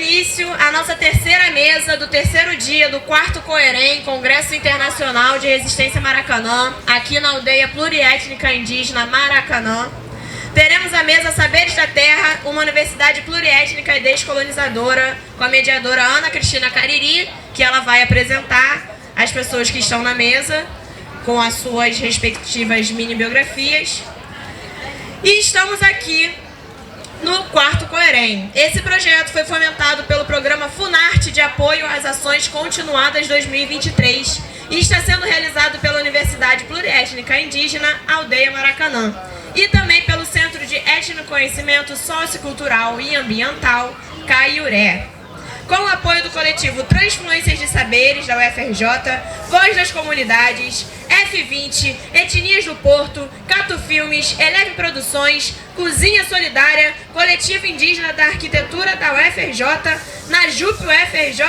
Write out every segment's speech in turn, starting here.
início a nossa terceira mesa do terceiro dia do 4º Coerem, Congresso Internacional de Resistência Maracanã, aqui na aldeia pluriétnica indígena Maracanã. Teremos a mesa Saberes da Terra, uma universidade pluriétnica e descolonizadora, com a mediadora Ana Cristina Cariri, que ela vai apresentar as pessoas que estão na mesa, com as suas respectivas mini-biografias. E estamos aqui no 4º Coerem. Esse projeto foi fomentado pelo programa Funarte de Apoio às Ações Continuadas 2023 e está sendo realizado pela Universidade Pluriétnica Indígena Aldeia Maracanã e também pelo Centro de Etnoconhecimento Sociocultural e Ambiental, Caiuré. Com o apoio do coletivo Transfluências de Saberes, da UFRJ, Voz das Comunidades, F20, Etnias do Porto, Cato Filmes, Eleve Produções, Cozinha Solidária, Coletivo Indígena da Arquitetura da UFRJ, Najup UFRJ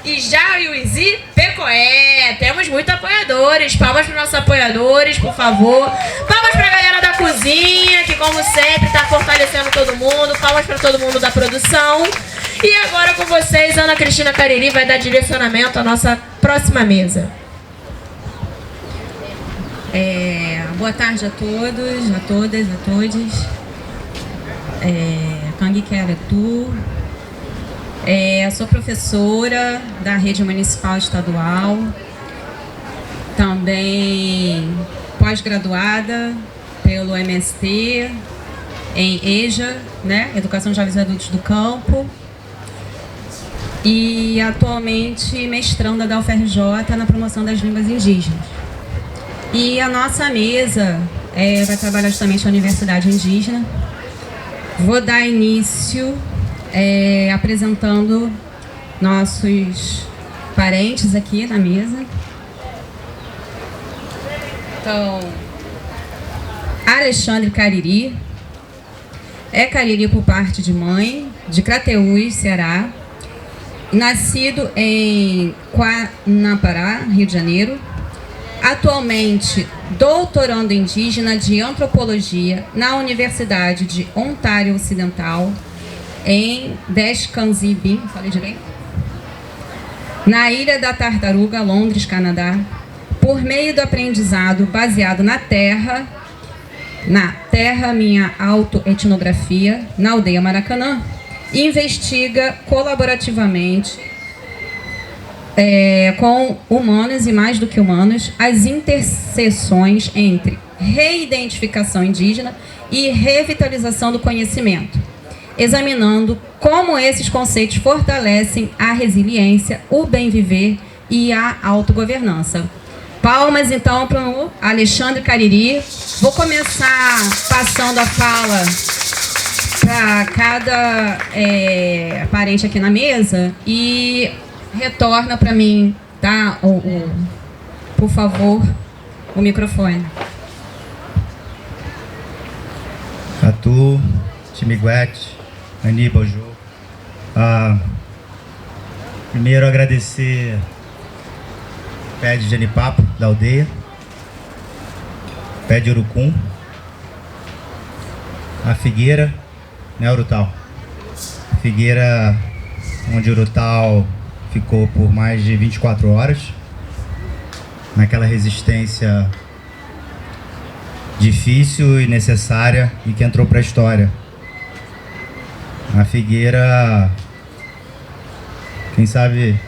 e Jaiuizi Pecoé. Temos muitos apoiadores. Palmas para os nossos apoiadores, por favor. Palmas para a galera da cozinha, que como sempre está fortalecendo todo mundo. Palmas para todo mundo da produção. E agora com vocês, Ana Cristina Cariri vai dar direcionamento à nossa próxima mesa. Boa tarde a todos, a todas, a todos. Kangi Keretu. Sou professora da Rede Municipal Estadual, também pós-graduada pelo MST em EJA, né? Educação de Jovens e Adultos do Campo. E atualmente mestranda da UFRJ na promoção das línguas indígenas. E a nossa mesa vai trabalhar justamente a Universidade Indígena. Vou dar início apresentando nossos parentes aqui na mesa. Então, Alexandre Cariri é Cariri por parte de mãe, de Crateús, Ceará. Nascido em Guanapará, Rio de Janeiro. Atualmente doutorando indígena de antropologia na Universidade de Ontário Ocidental, em Descanzibin, falei direito? Na Ilha da Tartaruga, Londres, Canadá, por meio do aprendizado baseado na terra minha autoetnografia, na aldeia Maracanã, investiga colaborativamente com humanos e mais do que humanos as interseções entre reidentificação indígena e revitalização do conhecimento, examinando como esses conceitos fortalecem a resiliência, o bem-viver e a autogovernança. Palmas, então, para o Alexandre Cariri. Vou começar passando a fala para cada parente aqui na mesa e retorna para mim, tá? Por favor, o microfone. Catu, Timiguete, Aníbal, Jô. Primeiro agradecer o pé de Janipapo, da aldeia, pé de Urucum, a Figueira, né, Urutau? Figueira, onde Urutau ficou por mais de 24 horas, naquela resistência difícil e necessária e que entrou para a história. A Figueira, quem sabe,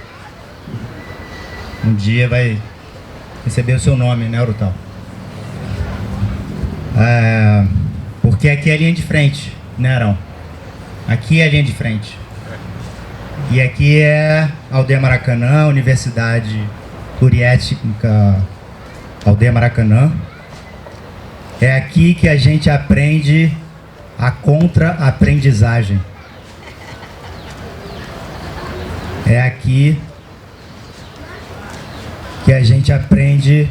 um dia vai receber o seu nome, né, Urutau? Porque aqui é a linha de frente, né, Arão? Aqui é a linha de frente. E aqui é a Aldeia Maracanã, Universidade Pluriétnica Aldeia Maracanã. É aqui que a gente aprende a contra-aprendizagem. É aqui que a gente aprende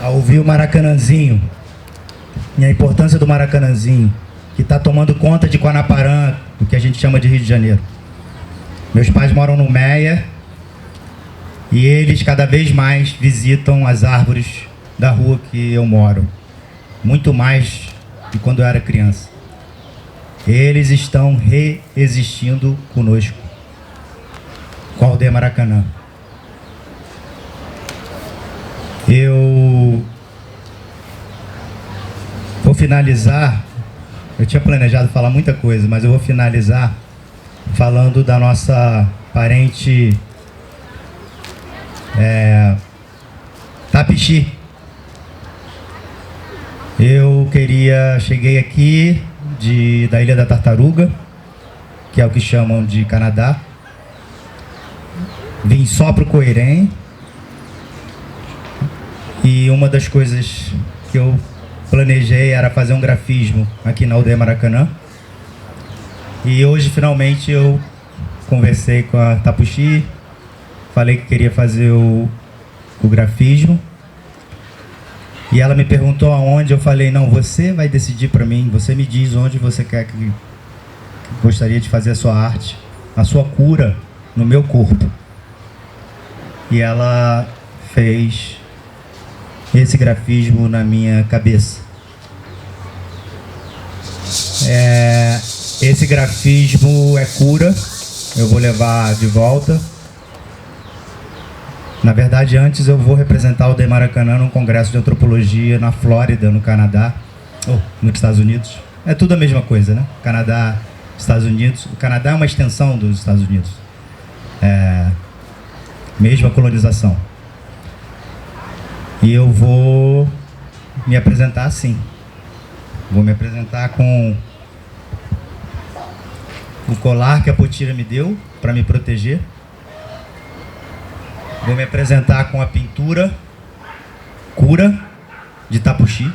a ouvir o Maracanãzinho e a importância do Maracanãzinho, que está tomando conta de Guanaparã, do que a gente chama de Rio de Janeiro. Meus pais moram no Meia e eles cada vez mais visitam as árvores da rua que eu moro, muito mais de quando eu era criança. eles estão reexistindo conosco, com a Aldeia Maracanã. Eu vou finalizar, eu tinha planejado falar muita coisa, mas eu vou finalizar falando da nossa parente Tapixi. Cheguei aqui da Ilha da Tartaruga, que é o que chamam de Canadá. Vim só para o Coerém. E uma das coisas que eu planejei era fazer um grafismo aqui na Aldeia Maracanã. E hoje, finalmente, eu conversei com a Tapixi, falei que queria fazer o grafismo. E ela me perguntou aonde, eu falei, não, você vai decidir para mim, você me diz onde você quer que gostaria de fazer a sua arte, a sua cura no meu corpo. E ela fez esse grafismo na minha cabeça. Esse grafismo é cura, eu vou levar de volta. Na verdade, antes eu vou representar o Aldeia Maracanã num congresso de antropologia na Flórida, no Canadá, ou nos Estados Unidos. É tudo a mesma coisa, né? Canadá, Estados Unidos. O Canadá é uma extensão dos Estados Unidos. Mesma colonização. E eu vou me apresentar assim. Vou me apresentar com o colar que a Potira me deu para me proteger. Vou me apresentar com a pintura Cura de Tapixi.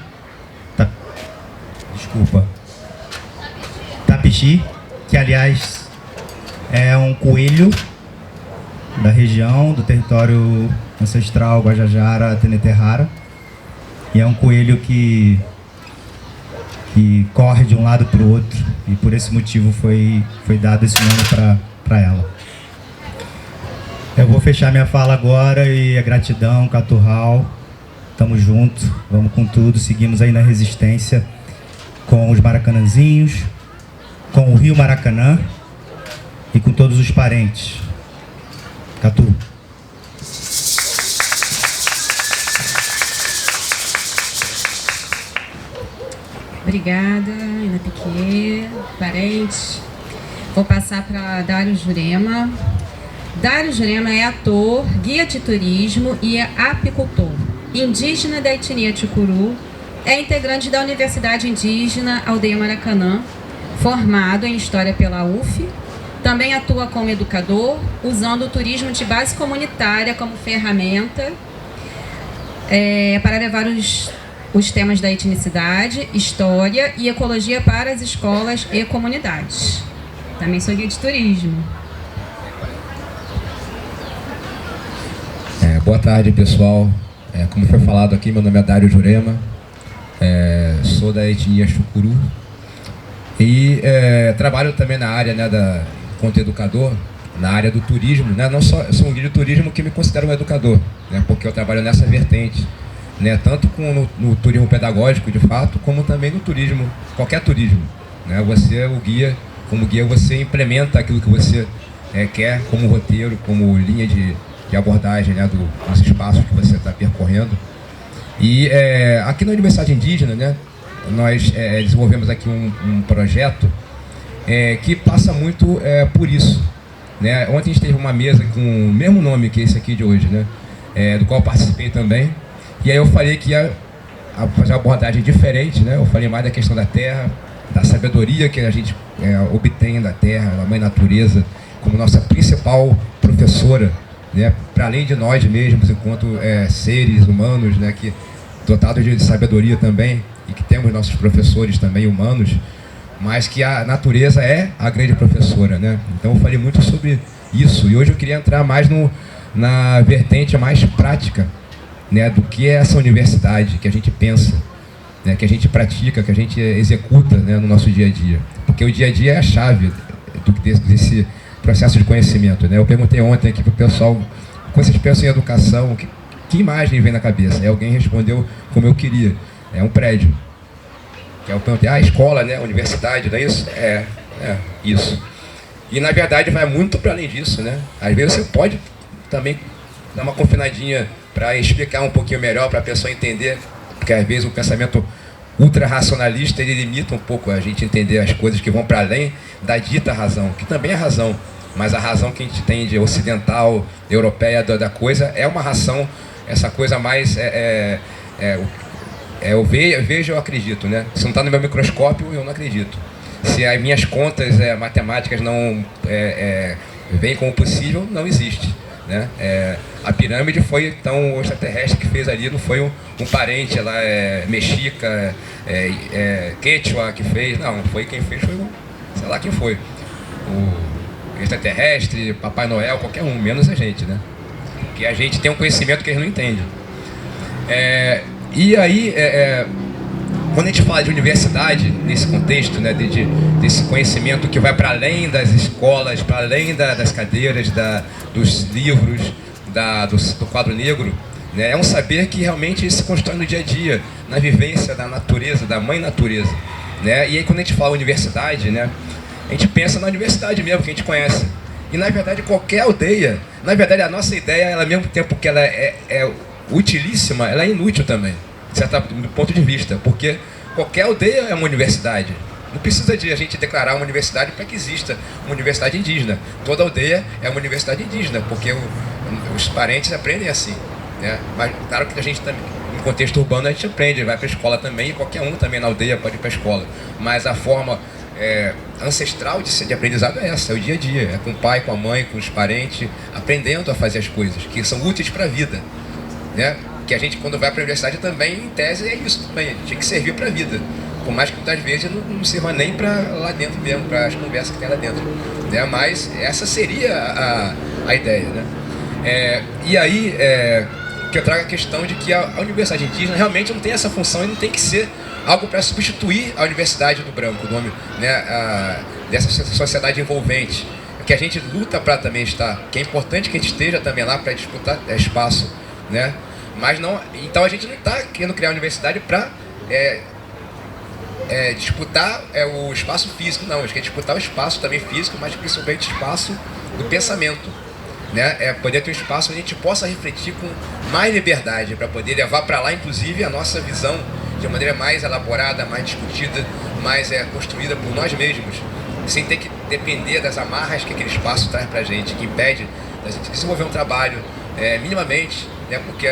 Tapixi, que aliás é um coelho da região, do território ancestral Guajajara, Teneterrara. E é um coelho que corre de um lado para o outro. E por esse motivo foi dado esse nome para ela. Eu vou fechar minha fala agora e a gratidão, Caturral. Tamo junto, vamos com tudo. Seguimos aí na resistência com os maracanãzinhos, com o Rio Maracanã e com todos os parentes. Catu. Obrigada, Ina Piquet, parentes. Vou passar para Dário Jurema. Dário Jurema é ator, guia de turismo e é apicultor. Indígena da etnia Ticuru, é integrante da Universidade Indígena Aldeia Maracanã, formado em História pela UF. Também atua como educador, usando o turismo de base comunitária como ferramenta para levar os temas da etnicidade, história e ecologia para as escolas e comunidades. Também sou guia de turismo. Boa tarde, pessoal. Como foi falado aqui, meu nome é Dário Jurema, sou da etnia Chucuru e trabalho também na área, quanto educador, na área do turismo, né? Não só, eu sou um guia de turismo que me considero um educador, né? Porque eu trabalho nessa vertente, né? Tanto no turismo pedagógico, de fato, como também no turismo, qualquer turismo, né? Você é o guia, como guia você implementa aquilo que você quer como roteiro, como linha de abordagem, né, dos espaços que você está percorrendo. E aqui na Universidade Indígena, né, nós desenvolvemos aqui um projeto que passa muito por isso, né? Ontem a gente teve uma mesa com o mesmo nome que esse aqui de hoje, né, do qual eu participei também, e aí eu falei que ia fazer uma abordagem diferente, né? Eu falei mais da questão da terra, da sabedoria que a gente obtém da terra, da mãe natureza, como nossa principal professora, né, para além de nós mesmos, enquanto seres humanos, né, que dotados de sabedoria também, e que temos nossos professores também humanos, mas que a natureza é a grande professora, né? Então eu falei muito sobre isso, e hoje eu queria entrar mais na vertente mais prática, né, do que é essa universidade, que a gente pensa, né, que a gente pratica, que a gente executa, né, no nosso dia a dia, porque o dia a dia é a chave desse processo de conhecimento, né? Eu perguntei ontem aqui para o pessoal, quando vocês pensam em educação, que imagem vem na cabeça? Alguém respondeu como eu queria, é um prédio. Que eu perguntei, a escola, né, a universidade, não é isso? É isso. E na verdade vai muito para além disso, né? Às vezes você pode também dar uma confinadinha para explicar um pouquinho melhor, para a pessoa entender, porque às vezes o pensamento ultra-racionalista ele limita um pouco a gente entender as coisas que vão para além da dita razão, que também é razão, mas a razão que a gente tem de ocidental, europeia da coisa é uma razão, essa coisa mais eu vejo, eu acredito, né? Se não está no meu microscópio, eu não acredito. Se as minhas contas matemáticas não vêm como possível, não existe, né? A pirâmide foi, então, o extraterrestre que fez ali, não foi um parente lá, mexica, quechua que fez, não, foi quem fez, foi sei lá quem foi. O extraterrestre, Papai Noel, qualquer um, menos a gente, né? Porque a gente tem um conhecimento que eles não entendem. E aí, quando a gente fala de universidade, nesse contexto, né, desse conhecimento que vai para além das escolas, para além das cadeiras, dos livros, do quadro negro, né, é um saber que realmente se constrói no dia a dia, na vivência da natureza, da mãe natureza. Né? E aí quando a gente fala universidade, né, a gente pensa na universidade mesmo, que a gente conhece. E na verdade qualquer aldeia, na verdade a nossa ideia, ela, ao mesmo tempo que ela é utilíssima, ela é inútil também, do ponto de vista, porque qualquer aldeia é uma universidade. Não precisa de a gente declarar uma universidade para que exista uma universidade indígena. Toda aldeia é uma universidade indígena, porque os parentes aprendem assim, né? Mas claro que a gente também, no contexto urbano, a gente aprende, vai para a escola também, e qualquer um também na aldeia pode ir para a escola. Mas a forma ancestral de aprendizado é essa, é o dia a dia, é com o pai, com a mãe, com os parentes, aprendendo a fazer as coisas que são úteis para a vida, né? Que a gente, quando vai para a universidade também, em tese, é isso também, a gente tem que servir para a vida. Por mais que muitas vezes não sirva nem para lá dentro mesmo, para as conversas que tem lá dentro, né? Mas essa seria a ideia, né? E aí que eu trago a questão de que a universidade indígena realmente não tem essa função e não tem que ser algo para substituir a universidade do branco, do homem, né? Dessa sociedade envolvente, que a gente luta para também estar, que é importante que a gente esteja também lá para disputar espaço, né? Mas não, então a gente não está querendo criar a universidade para disputar o espaço físico, não. A gente quer disputar o espaço também físico, mas principalmente o espaço do pensamento, né? Poder ter um espaço onde a gente possa refletir com mais liberdade, para poder levar para lá, inclusive, a nossa visão de maneira mais elaborada, mais discutida, mais construída por nós mesmos, sem ter que depender das amarras que aquele espaço traz para a gente, que impede a gente desenvolver um trabalho minimamente, né? Porque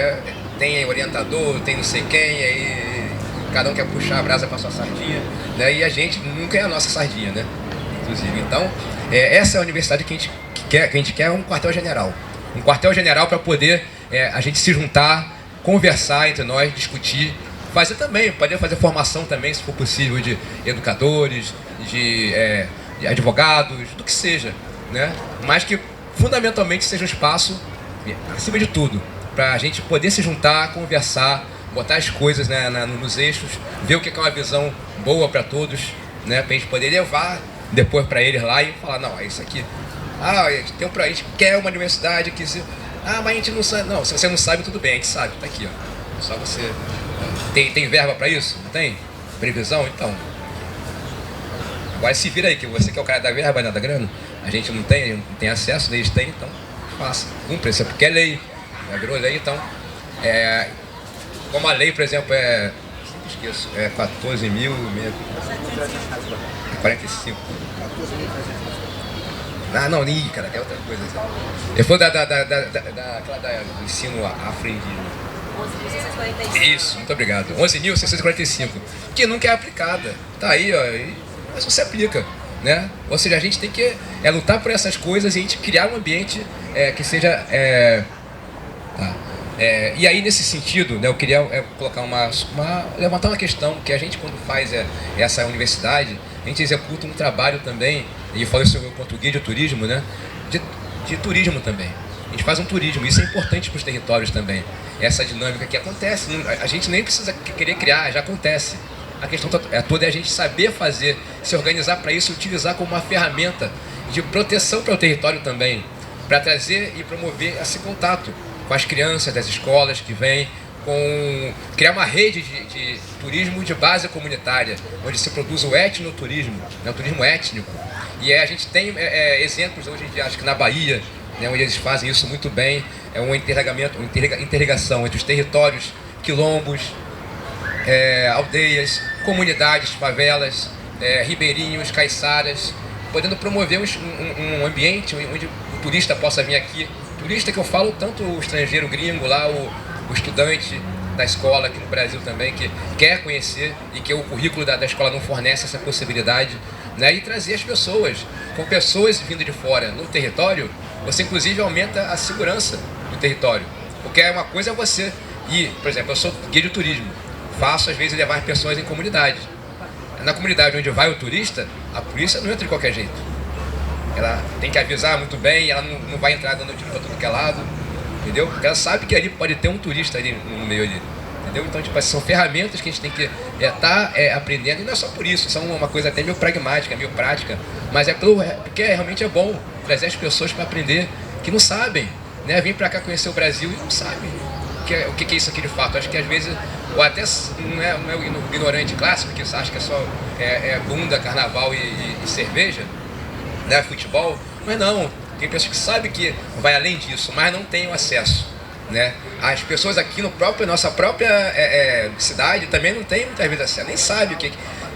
tem orientador, tem não sei quem, aí cada um quer puxar a brasa para sua sardinha, né? E a gente nunca é a nossa sardinha, né? Inclusive, então, essa é a universidade que a gente quer um quartel-general. Um quartel-general para poder a gente se juntar, conversar entre nós, discutir, fazer também, poder fazer formação também, se for possível, de educadores, de advogados, do que seja, né? Mas que fundamentalmente seja um espaço, acima de tudo, para a gente poder se juntar, conversar, botar as coisas, né, nos eixos, ver o que é uma visão boa para todos, né, para a gente poder levar depois para eles lá e falar, não, é isso aqui. A gente quer uma universidade que mas a gente não sabe. Não, se você não sabe, tudo bem, a gente sabe, tá aqui, ó. Só você tem verba para isso? Não tem? Previsão? Então. Agora se vira aí, que você que é o cara da verba, né, da grana, a gente não tem acesso, eles têm, então faça, cumpre, isso é porque é lei, virou lei, então, como a lei, por exemplo, esqueço, 14.000, 45. Não, cara, é outra coisa. Eu falo do ensino afro-indígena. 11.645. Isso, muito obrigado. 11.645, que nunca é aplicada. Tá aí, ó, mas você aplica, né? Ou seja, a gente tem que lutar por essas coisas e a gente criar um ambiente que seja... e aí, nesse sentido, né, eu queria colocar levantar uma questão, que a gente, quando faz essa universidade, a gente executa um trabalho também, e eu falei sobre o português de turismo, né, de turismo também. A gente faz um turismo, isso é importante para os territórios também. Essa dinâmica que acontece, a gente nem precisa querer criar, já acontece. A questão toda é a gente saber fazer, se organizar para isso, utilizar como uma ferramenta de proteção para o território também, para trazer e promover esse contato com as crianças das escolas que vêm, com criar uma rede de turismo de base comunitária, onde se produz o etnoturismo, né, o turismo étnico. E a gente tem exemplos hoje em dia, acho que na Bahia, né, onde eles fazem isso muito bem, é um interligação entre os territórios, quilombos, aldeias, comunidades, favelas, ribeirinhos, caiçaras, podendo promover um ambiente onde o turista possa vir aqui. Turista que eu falo, tanto o estrangeiro gringo lá, o estudante da escola aqui no Brasil também, que quer conhecer e que o currículo da escola não fornece essa possibilidade, né? E trazer as pessoas, com pessoas vindo de fora no território, você inclusive aumenta a segurança do território. Porque uma coisa é você ir, por exemplo, eu sou guia de turismo, faço às vezes levar pessoas em comunidade. Na comunidade onde vai o turista, a polícia não entra de qualquer jeito. Ela tem que avisar muito bem, ela não vai entrar dando tiro para tudo que é lado, entendeu? Porque ela sabe que ali pode ter um turista ali no meio ali, entendeu? Então, tipo, são ferramentas que a gente tem que estar aprendendo, e não é só por isso, são uma coisa até meio pragmática, meio prática, mas porque realmente é bom trazer as pessoas para aprender, que não sabem, né? Vem para cá conhecer o Brasil e não sabem o que é isso aqui de fato. Acho que às vezes, ou até não é o ignorante clássico, que acha que é só bunda, carnaval e cerveja, né, futebol, mas não, tem pessoas que sabem que vai além disso, mas não têm o acesso, né? As pessoas aqui nossa própria cidade também não tem muitas vezes acesso, nem sabe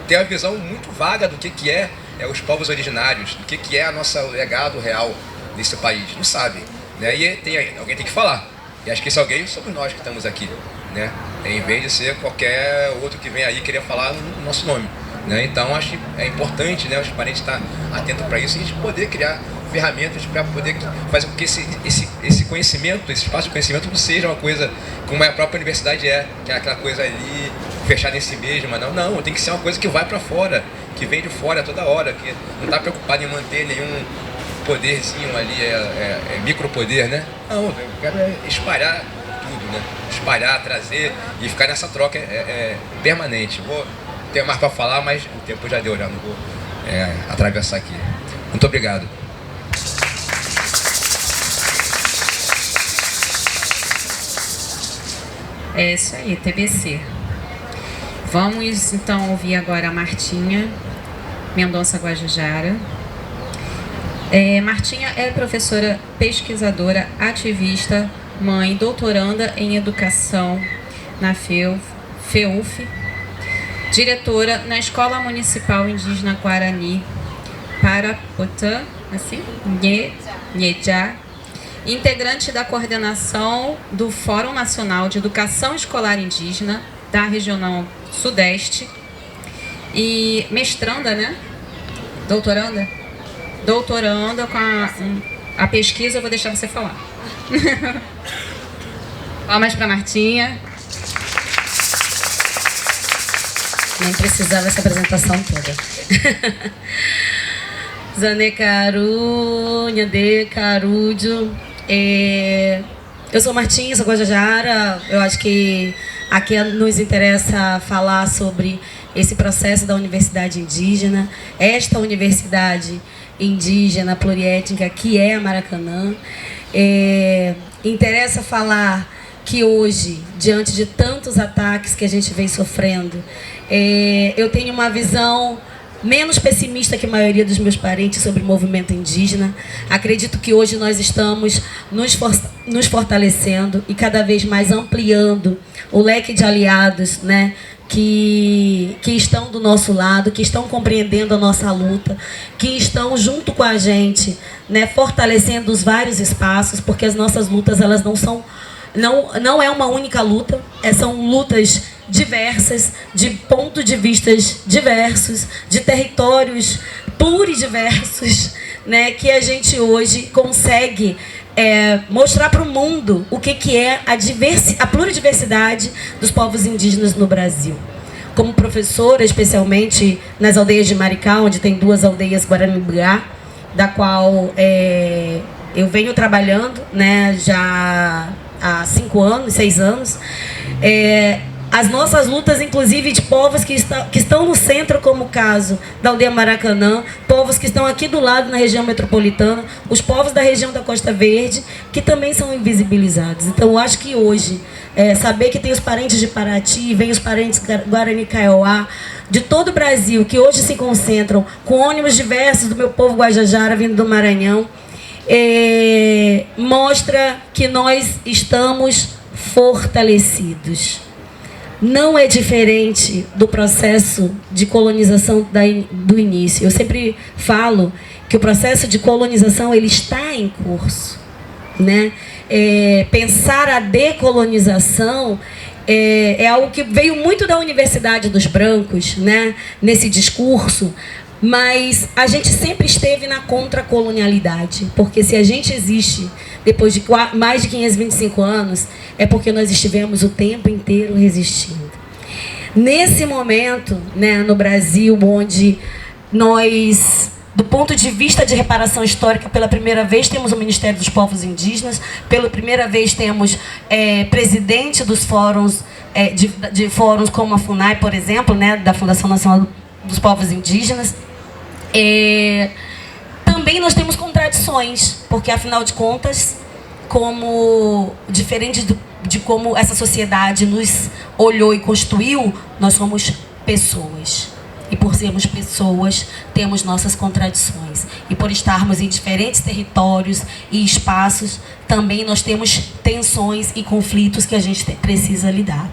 tem uma visão muito vaga do que é os povos originários, do que é o nosso legado real nesse país, não sabem, né? E alguém tem que falar, e acho que esse alguém somos nós que estamos aqui, né? Em vez de ser qualquer outro que vem aí querer falar no nosso nome, né? Então acho que é importante, né, os parentes estar atentos para isso e a gente poder criar ferramentas para poder fazer com que esse conhecimento, esse espaço de conhecimento não seja uma coisa como a própria universidade que é aquela coisa ali fechada em si mesma. Não, tem que ser uma coisa que vai para fora, que vem de fora toda hora, que não está preocupado em manter nenhum poderzinho ali, micropoder, né? Não, eu quero espalhar tudo, né? Espalhar, trazer e ficar nessa troca permanente. Vou ter mais para falar, mas o tempo já deu, já não vou atravessar aqui. Muito obrigado. É isso aí, TBC. Vamos então ouvir agora a Martinha Mendonça Guajajara. Martinha é professora, pesquisadora, ativista, mãe, doutoranda em educação na FEUF, diretora na Escola Municipal Indígena Guarani Parapotã, Nheja, integrante da coordenação do Fórum Nacional de Educação Escolar Indígena da Regional Sudeste e mestranda, né? Doutoranda com a pesquisa, eu vou deixar você falar. Palmas para Martinha. Nem precisava essa apresentação toda. Zanekaru, Nhade, Carudio. Eu sou Martinha, sou Guajajara. Eu acho que aqui nos interessa falar sobre esse processo da universidade indígena, esta universidade indígena pluriétnica que é a Maracanã. Interessa falar que hoje, diante de tantos ataques que a gente vem sofrendo, eu tenho uma visão menos pessimista que a maioria dos meus parentes sobre o movimento indígena. Acredito que hoje nós estamos nos fortalecendo e cada vez mais ampliando o leque de aliados, né, que estão do nosso lado, que estão compreendendo a nossa luta, que estão junto com a gente, né, fortalecendo os vários espaços, porque as nossas lutas elas não é uma única luta, são lutas diversas, de pontos de vistas diversos, de territórios pluridiversos, né, que a gente hoje consegue mostrar para o mundo o que é a pluridiversidade dos povos indígenas no Brasil. Como professora, especialmente nas aldeias de Maricá, onde tem 2 aldeias Guarani-Bugá, da qual eu venho trabalhando, né, já há 5 anos, 6 anos, as nossas lutas, inclusive, de povos que estão no centro, como o caso da aldeia Maracanã, povos que estão aqui do lado na região metropolitana, os povos da região da Costa Verde, que também são invisibilizados. Então, eu acho que hoje, saber que tem os parentes de Paraty, vem os parentes Guarani Kaiowá, de todo o Brasil, que hoje se concentram com ônibus diversos do meu povo Guajajara, vindo do Maranhão, mostra que nós estamos fortalecidos. Não é diferente do processo de colonização do início. Eu sempre falo que o processo de colonização ele está em curso, né? Pensar a decolonização é algo que veio muito da Universidade dos Brancos, né? Nesse discurso, mas a gente sempre esteve na contracolonialidade, porque se a gente existe depois de mais de 525 anos, é porque nós estivemos o tempo inteiro resistindo. Nesse momento, né, no Brasil, onde nós, do ponto de vista de reparação histórica, pela primeira vez temos o Ministério dos Povos Indígenas, pela primeira vez temos presidente dos fóruns, de fóruns como a FUNAI, por exemplo, né, da Fundação Nacional dos Povos Indígenas. Também nós temos contradições, porque afinal de contas, como diferente de como essa sociedade nos olhou e construiu, nós somos pessoas. E por sermos pessoas, temos nossas contradições. E por estarmos em diferentes territórios e espaços, também nós temos tensões e conflitos que a gente precisa lidar.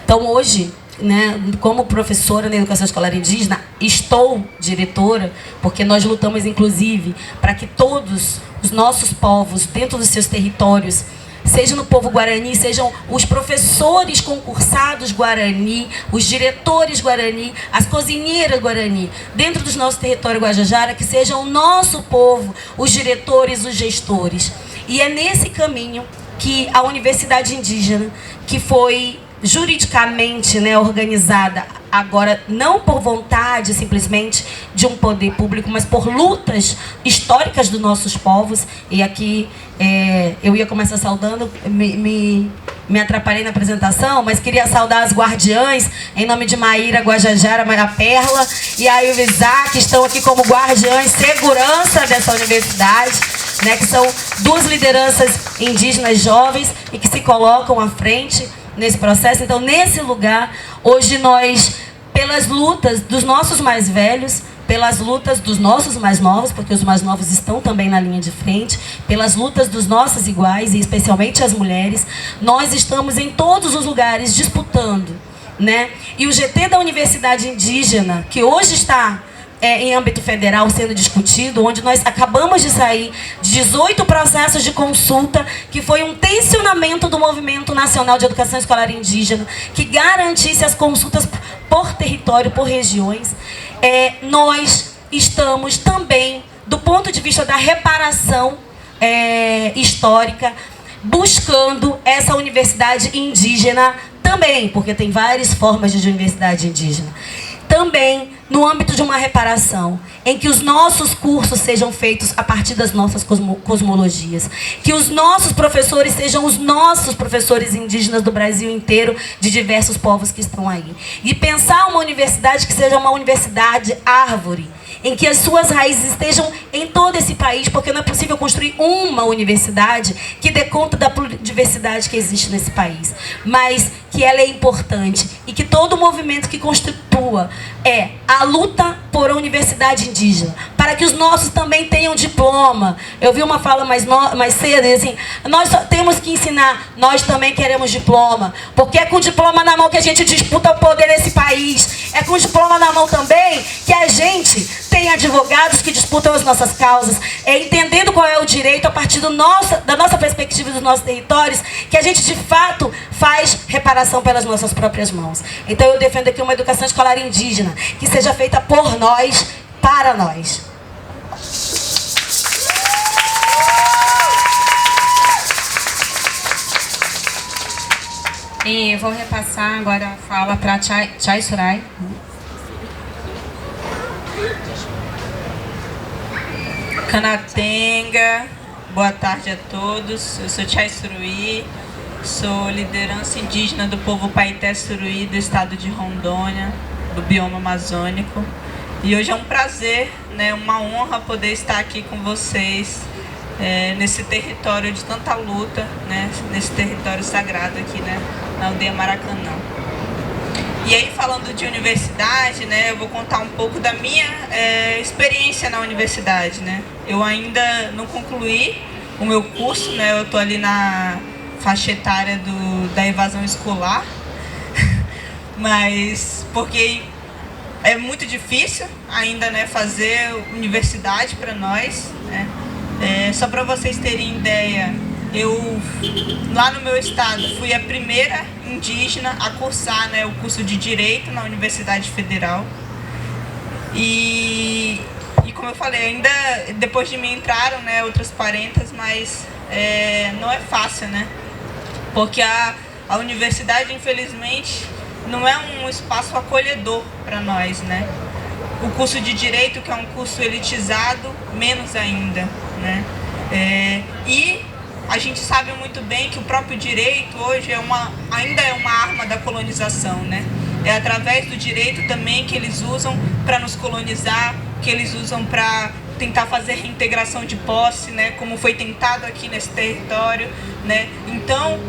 Então hoje, né, como professora na educação escolar indígena, estou diretora, porque nós lutamos inclusive para que todos os nossos povos, dentro dos seus territórios, seja no povo Guarani, sejam os professores concursados Guarani, os diretores Guarani, as cozinheiras Guarani, dentro do nosso território Guajajara, que sejam o nosso povo, os diretores, os gestores. E é nesse caminho que a Universidade Indígena, que foi juridicamente, né, organizada, agora não por vontade simplesmente de um poder público, mas por lutas históricas dos nossos povos. E aqui eu ia começar saudando, me atrapalhei na apresentação, mas queria saudar as guardiãs, em nome de Maíra Guajajara, Maia Perla e a Ilvizá, que estão aqui como guardiãs segurança dessa universidade, né, que são duas lideranças indígenas jovens e que se colocam à frente nesse processo. Então, nesse lugar, hoje nós, pelas lutas dos nossos mais velhos, pelas lutas dos nossos mais novos, porque os mais novos estão também na linha de frente, pelas lutas dos nossos iguais, e especialmente as mulheres, nós estamos em todos os lugares disputando, né? E o GT da Universidade Indígena, que hoje está em âmbito federal sendo discutido, onde nós acabamos de sair de 18 processos de consulta, que foi um tensionamento do Movimento Nacional de Educação Escolar Indígena, que garantisse as consultas por território, por regiões. Nós estamos também, do ponto de vista da reparação histórica, buscando essa universidade indígena também, porque tem várias formas de universidade indígena. Também no âmbito de uma reparação, em que os nossos cursos sejam feitos a partir das nossas cosmologias, que os nossos professores sejam os nossos professores indígenas do Brasil inteiro, de diversos povos que estão aí. E pensar uma universidade que seja uma universidade árvore, em que as suas raízes estejam em todo esse país, porque não é possível construir uma universidade que dê conta da diversidade que existe nesse país, mas que ela é importante e que todo movimento que constitua a luta por a universidade indígena, para que os nossos também tenham diploma. Eu vi uma fala mais cedo, assim, nós só temos que ensinar, nós também queremos diploma, porque é com diploma na mão que a gente disputa o poder nesse país, é com diploma na mão também que a gente tem advogados que disputam as nossas causas, entendendo qual é o direito a partir da nossa perspectiva dos nossos territórios, que a gente de fato faz reparação pelas nossas próprias mãos. Então eu defendo aqui uma educação escolar indígena, que seja feita por nós, para nós. E vou repassar agora a fala para Chai Surai. Canatenga, boa tarde a todos. Eu sou Chai Suruí, Sou liderança indígena do povo Paité Suruí, do estado de Rondônia, do bioma amazônico. E hoje é um prazer, né, uma honra poder estar aqui com vocês nesse território de tanta luta, né, nesse território sagrado aqui, né, na aldeia Maracanã. E aí, falando de universidade, né, eu vou contar um pouco da minha experiência na universidade, né. Eu ainda não concluí o meu curso, né, eu estou ali na faixa etária da evasão escolar, mas porque é muito difícil ainda, né, fazer universidade para nós, né. Só para vocês terem ideia, eu lá no meu estado fui a primeira indígena a cursar, né, o curso de Direito na Universidade Federal. E como eu falei, ainda depois de mim entraram, né, outras parentas, mas não é fácil, né? Porque a universidade, infelizmente, não é um espaço acolhedor para nós, né? O curso de Direito, que é um curso elitizado, menos ainda, né? E a gente sabe muito bem que o próprio direito hoje ainda é uma arma da colonização, né? É através do direito também que eles usam para nos colonizar, que eles usam para tentar fazer reintegração de posse, né? Como foi tentado aqui nesse território, né? Então,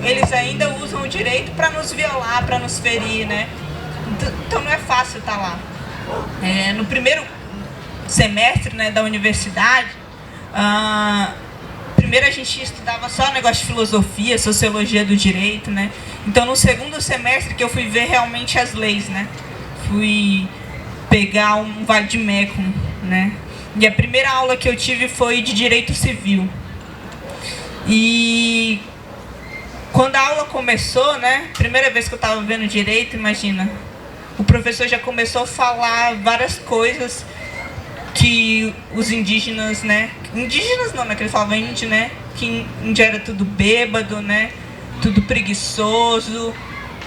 eles ainda usam o direito para nos violar, para nos ferir, né? Então não é fácil estar lá. No primeiro semestre, né, da universidade, primeiro a gente estudava só negócio de filosofia, sociologia do direito, né? Então no segundo semestre que eu fui ver realmente as leis, né? Fui pegar um vade-mecum, né? E a primeira aula que eu tive foi de direito civil. E quando a aula começou, né? Primeira vez que eu estava vendo direito, imagina, o professor já começou a falar várias coisas que os indígenas, né? Indígenas não, né? Que ele falava índio, né? Que índio era tudo bêbado, né? Tudo preguiçoso.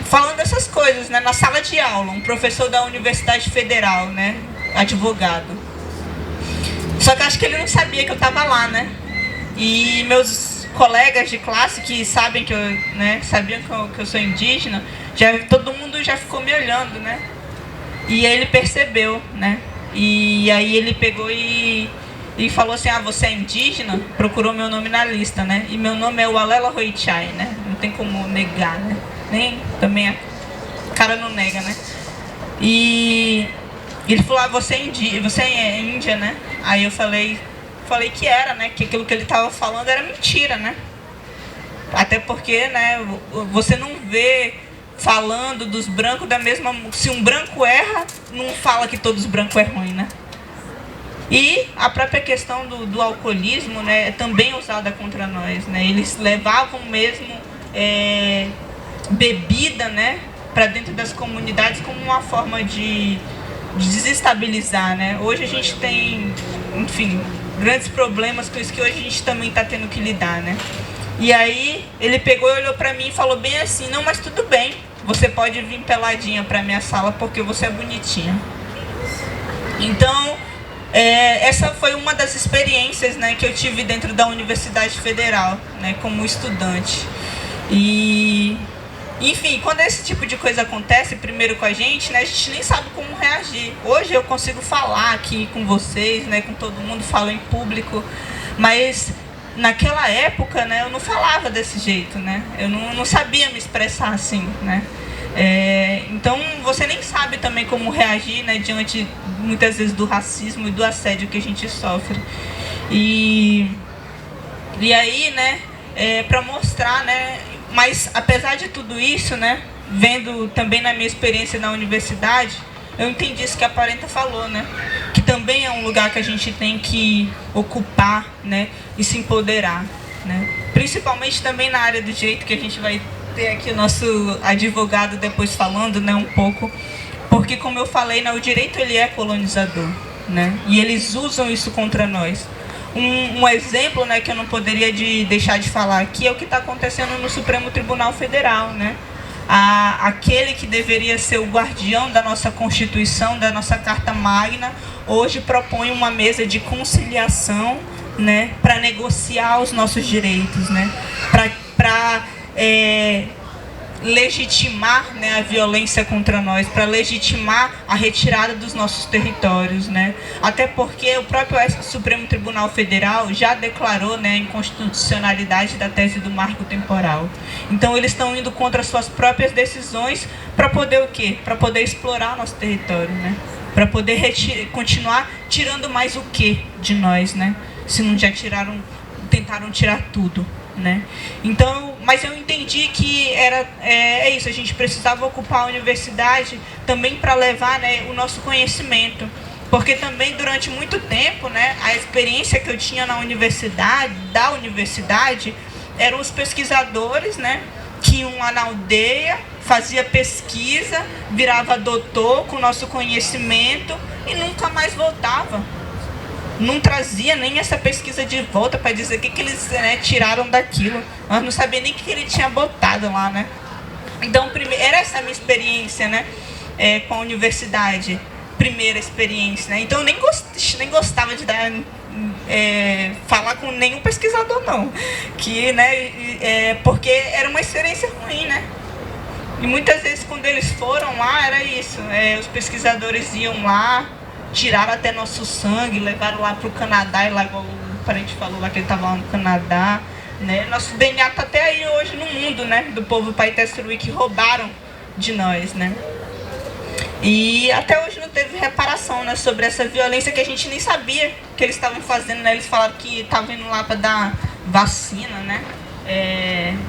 Falando dessas coisas, né? Na sala de aula, um professor da Universidade Federal, né? Advogado. Só que eu acho que ele não sabia que eu estava lá, né? E meus colegas de classe que sabem que eu, né? Sabiam que eu sou indígena, todo mundo já ficou me olhando, né? E aí ele percebeu, né? E aí ele pegou e falou assim, você é indígena? Procurou meu nome na lista, né? E meu nome é Walela Roichai, né? Não tem como negar, né? Nem também a cara não nega, né? E ele falou, você é índia, né? Aí eu falei que era, né? Que aquilo que ele estava falando era mentira, né? Até porque, né? Você não vê falando dos brancos da mesma... Se um branco erra, não fala que todos os brancos é ruim, né? E a própria questão do alcoolismo, né, é também usada contra nós, né? Eles levavam mesmo bebida, né, para dentro das comunidades como uma forma de desestabilizar, né? Hoje a gente tem, enfim, grandes problemas com isso que hoje a gente também está tendo que lidar, né? E aí ele pegou e olhou para mim e falou bem assim, não, mas tudo bem, você pode vir peladinha para minha sala porque você é bonitinha. Então, essa foi uma das experiências, né, que eu tive dentro da Universidade Federal, né, como estudante. E, enfim, quando esse tipo de coisa acontece primeiro com a gente, né, a gente nem sabe como reagir. Hoje eu consigo falar aqui com vocês, né, com todo mundo, falo em público, mas naquela época, né, eu não falava desse jeito, né, eu não sabia me expressar assim, né. Então você nem sabe também como reagir, né, diante muitas vezes do racismo e do assédio que a gente sofre. E aí, né, para mostrar, né, mas apesar de tudo isso, né, vendo também na minha experiência na universidade, eu entendi isso que a Parenta falou, né, que também é um lugar que a gente tem que ocupar, né, e se empoderar, né, principalmente também na área do direito, que a gente vai ter aqui o nosso advogado depois falando, né, um pouco, porque como eu falei, né, o direito ele é colonizador, né, e eles usam isso contra nós. Um exemplo, né, que eu não poderia deixar de falar aqui é o que está acontecendo no Supremo Tribunal Federal, né, aquele que deveria ser o guardião da nossa Constituição, da nossa Carta Magna, hoje propõe uma mesa de conciliação, né, para negociar os nossos direitos, né, para legitimar, né, a violência contra nós, para legitimar a retirada dos nossos territórios, né? Até porque o próprio Supremo Tribunal Federal já declarou, né, a inconstitucionalidade da tese do marco temporal. Então eles estão indo contra suas próprias decisões para poder o quê? Para poder explorar o nosso território, né? Para poder continuar tirando mais o quê de nós, né? Se não já tentaram tirar tudo, né? Então, mas eu entendi que é isso, a gente precisava ocupar a universidade também para levar, né, o nosso conhecimento, porque também durante muito tempo, né, a experiência que eu tinha da universidade, eram os pesquisadores, né, que iam lá na aldeia, fazia pesquisa, virava doutor com o nosso conhecimento e nunca mais voltava. Não trazia nem essa pesquisa de volta para dizer o que eles, né, tiraram daquilo. Nós não sabia nem o que ele tinha botado lá, né? Então, era essa a minha experiência, né, com a universidade. Primeira experiência, né? Então, eu nem gostava de falar com nenhum pesquisador, não. Porque era uma experiência ruim, né? E muitas vezes, quando eles foram lá, era isso. Os pesquisadores iam lá, tiraram até nosso sangue, levaram lá para o Canadá, e lá, igual o parente falou lá que ele estava lá no Canadá, né? Nosso DNA está até aí hoje no mundo, né? Do povo Paitesseruí, que roubaram de nós, né? E até hoje não teve reparação, né, sobre essa violência que a gente nem sabia que eles estavam fazendo, né? Eles falaram que estavam indo lá para dar vacina, né?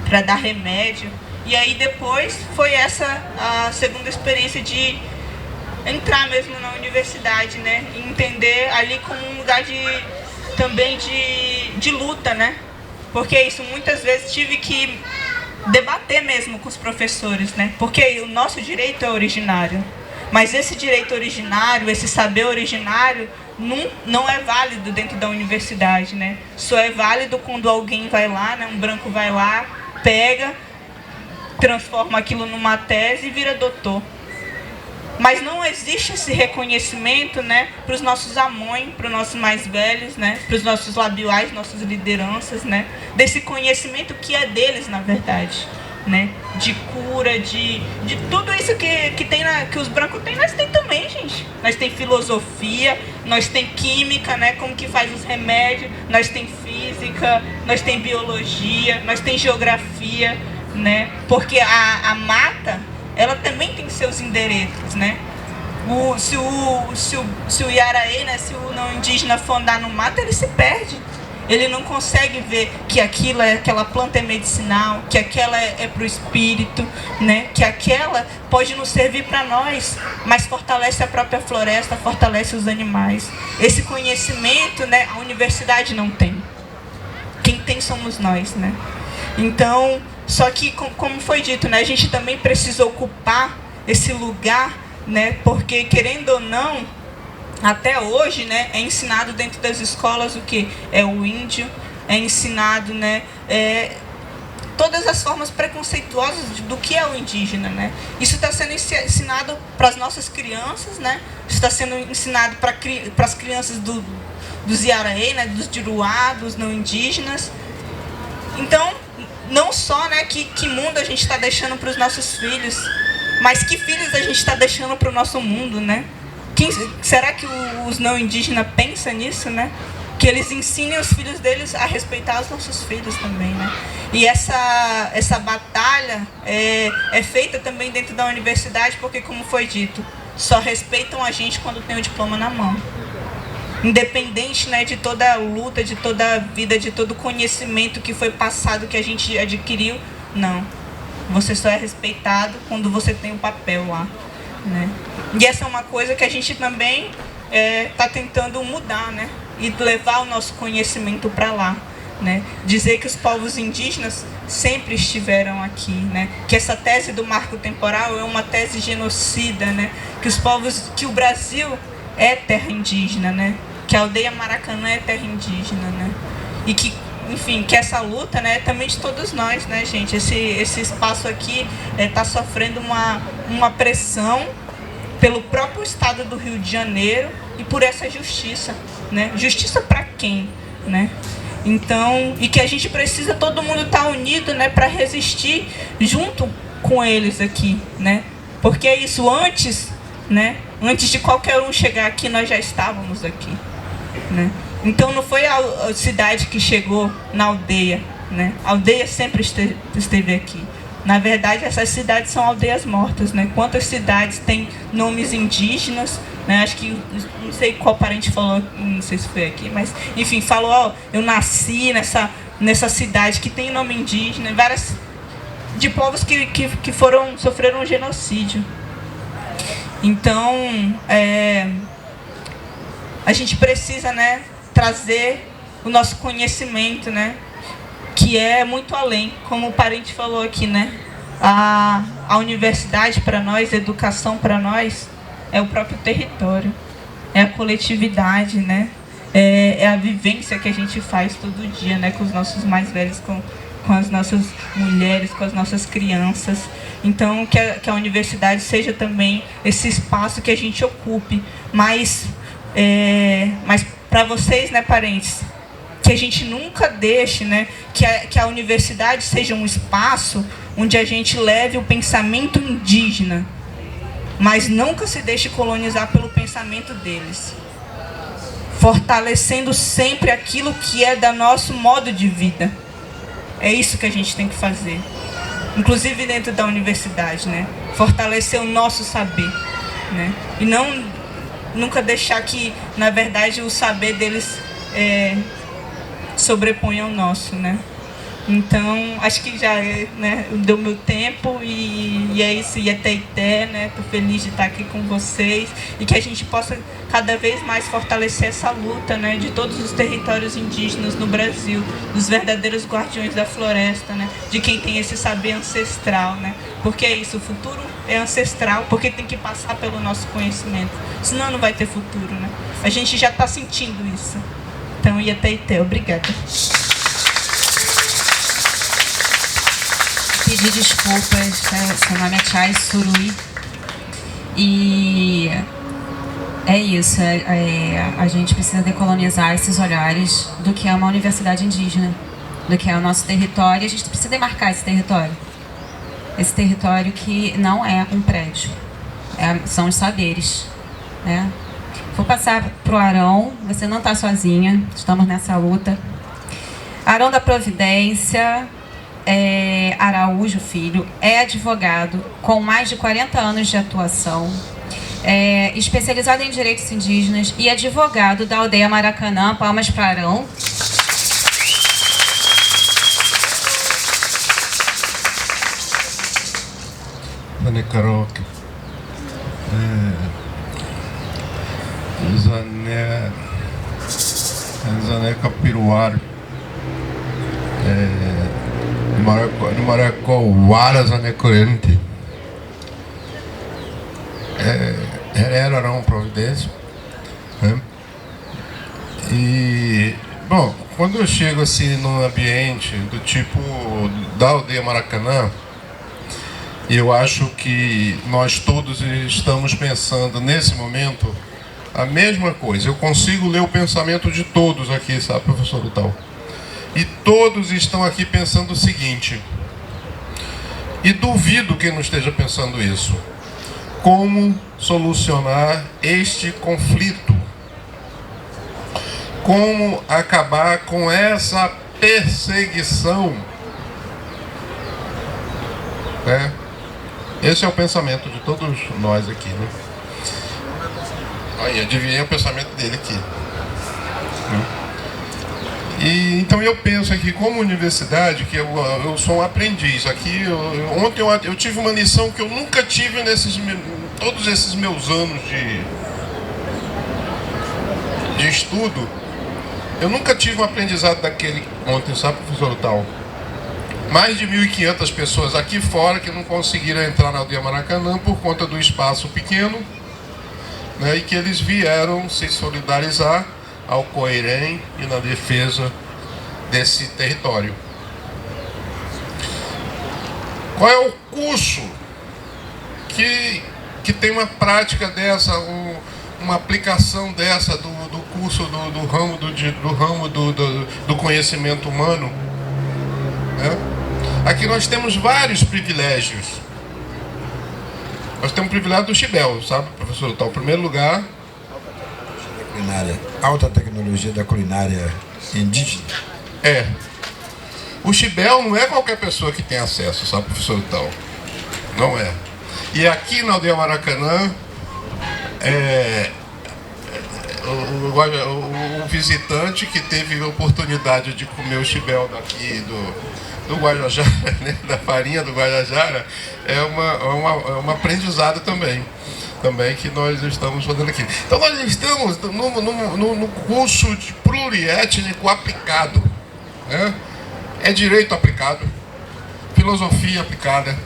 Para dar remédio. E aí depois foi essa a segunda experiência de entrar mesmo na universidade, né? E entender ali como um lugar também de luta, né? Porque isso, muitas vezes tive que debater mesmo com os professores, né? Porque o nosso direito é originário. Mas esse direito originário, esse saber originário, não é válido dentro da universidade, né? Só é válido quando alguém vai lá, né? Um branco vai lá, pega, transforma aquilo numa tese e vira doutor. Mas não existe esse reconhecimento, né, para os nossos amões, para os nossos mais velhos, né, para os nossos labiais, nossas lideranças, né, desse conhecimento que é deles, na verdade, né, de cura, de tudo isso que os brancos têm, nós tem também, gente. Nós tem filosofia, nós tem química, né, como que faz os remédios, nós tem física, nós tem biologia, nós tem geografia, né, porque a mata, ela também tem seus endereços, né? Se o Iaraê, né, se o não indígena for andar no mato, ele se perde. Ele não consegue ver que aquela planta é medicinal, que aquela é para o espírito, né? Que aquela pode nos servir para nós, mas fortalece a própria floresta, fortalece os animais. Esse conhecimento, né, a universidade não tem. Quem tem somos nós, né? Então, só que, como foi dito, né, a gente também precisa ocupar esse lugar, né, porque, querendo ou não, até hoje, né, é ensinado dentro das escolas o que? É o índio, é ensinado, né, todas as formas preconceituosas do que é o indígena, né? Isso está sendo ensinado para as nossas crianças, né? Isso está sendo ensinado para as crianças dos Iaraê, né, dos Diruá, dos não indígenas. Então, não só, né, que mundo a gente está deixando para os nossos filhos, mas que filhos a gente está deixando para o nosso mundo, né? Será que os não indígenas pensam nisso, né? Que eles ensinem os filhos deles a respeitar os nossos filhos também, né? E essa batalha é feita também dentro da universidade, porque, como foi dito, só respeitam a gente quando tem o diploma na mão. Independente, né, de toda a luta, de toda a vida, de todo o conhecimento que foi passado, que a gente adquiriu, não. Você só é respeitado quando você tem o papel lá, né? E essa é uma coisa que a gente também está tentando mudar, né? E levar o nosso conhecimento para lá, né? Dizer que os povos indígenas sempre estiveram aqui, né? Que essa tese do marco temporal é uma tese genocida, né? Que o Brasil é terra indígena, né? Que a aldeia Maracanã é terra indígena, né? E que, enfim, que essa luta, né, é também de todos nós, né, gente? Esse espaço aqui está sofrendo uma pressão pelo próprio estado do Rio de Janeiro e por essa justiça, né? Justiça para quem, né? Então, e que a gente precisa todo mundo estar unido, né, para resistir junto com eles aqui, né? Porque é isso, antes, né, antes de qualquer um chegar aqui, nós já estávamos aqui, né? Então não foi a cidade que chegou na aldeia, né? A aldeia sempre esteve aqui. Na verdade, essas cidades são aldeias mortas, né? Quantas cidades têm nomes indígenas, né? Acho que, não sei qual parente falou, não sei se foi aqui, mas, enfim, falou, ó, eu nasci nessa cidade que tem nome indígena, várias de povos que sofreram um genocídio. Então, a gente precisa, né, trazer o nosso conhecimento, né? Que é muito além, como o parente falou aqui, né? A universidade para nós, a educação para nós é o próprio território, é a coletividade, né? É a vivência que a gente faz todo dia, né? Com os nossos mais velhos, com as nossas mulheres, com as nossas crianças. Então, que a universidade seja também esse espaço que a gente ocupe, mas para vocês, né, parentes, que a gente nunca deixe, né, que a universidade seja um espaço onde a gente leve o pensamento indígena, mas nunca se deixe colonizar pelo pensamento deles, fortalecendo sempre aquilo que é do nosso modo de vida. É isso que a gente tem que fazer, inclusive dentro da universidade, né, fortalecer o nosso saber, né, e nunca deixar que, na verdade, o saber deles sobreponha ao nosso, né? Então, acho que já, né, deu meu tempo e é isso, e até, né? Tô feliz de estar aqui com vocês e que a gente possa cada vez mais fortalecer essa luta, né, de todos os territórios indígenas no Brasil, dos verdadeiros guardiões da floresta, né, de quem tem esse saber ancestral, né? Porque é isso, o futuro é ancestral, porque tem que passar pelo nosso conhecimento, senão não vai ter futuro, né? A gente já está sentindo isso. Então, Iateité, obrigada. Pedir desculpas, seu nome é Chay Surui. E é isso, a gente precisa decolonizar esses olhares do que é uma universidade indígena, do que é o nosso território, e a gente precisa demarcar esse território. Esse território que não é um prédio, são os saberes, né? Vou passar para o Arão, você não está sozinha, estamos nessa luta. Arão da Providência Araújo Filho é advogado com mais de 40 anos de atuação, especializado em direitos indígenas e advogado da aldeia Maracanã. Palmas para Arão. Zané Capiruara, Maracauara, Zané Corrente, era uma providência, né? E, bom, quando eu chego assim num ambiente do tipo da aldeia Maracanã, eu acho que nós todos estamos pensando nesse momento a mesma coisa. Eu consigo ler o pensamento de todos aqui, sabe, professor Utal? E todos estão aqui pensando o seguinte, e duvido que não esteja pensando isso: como solucionar este conflito? Como acabar com essa perseguição? Né? Esse é o pensamento de todos nós aqui, né? Aí, adivinhei o pensamento dele aqui. E, então eu penso aqui, como universidade, que eu sou um aprendiz. Aqui, ontem eu tive uma lição que eu nunca tive todos esses meus anos de estudo. Eu nunca tive um aprendizado daquele ontem, sabe, professor Tal? Mais de 1.500 pessoas aqui fora que não conseguiram entrar na aldeia Maracanã por conta do espaço pequeno, né, e que eles vieram se solidarizar ao Coerém e na defesa desse território. Qual é o curso que tem uma prática dessa, uma aplicação dessa do curso do ramo do conhecimento humano, né? Aqui nós temos vários privilégios. Nós temos o privilégio do Chibel, sabe, professor? Está em primeiro lugar. Culinária, alta tecnologia da culinária indígena. É. O Chibel não é qualquer pessoa que tem acesso, sabe, professor Tal? Não é. E aqui na aldeia Maracanã, o visitante que teve a oportunidade de comer o Chibel daqui do Guajajara, né, da farinha do Guajajara, é um aprendizado também que nós estamos fazendo aqui. Então nós estamos no curso de pluriétnico aplicado, né? É direito aplicado, filosofia aplicada,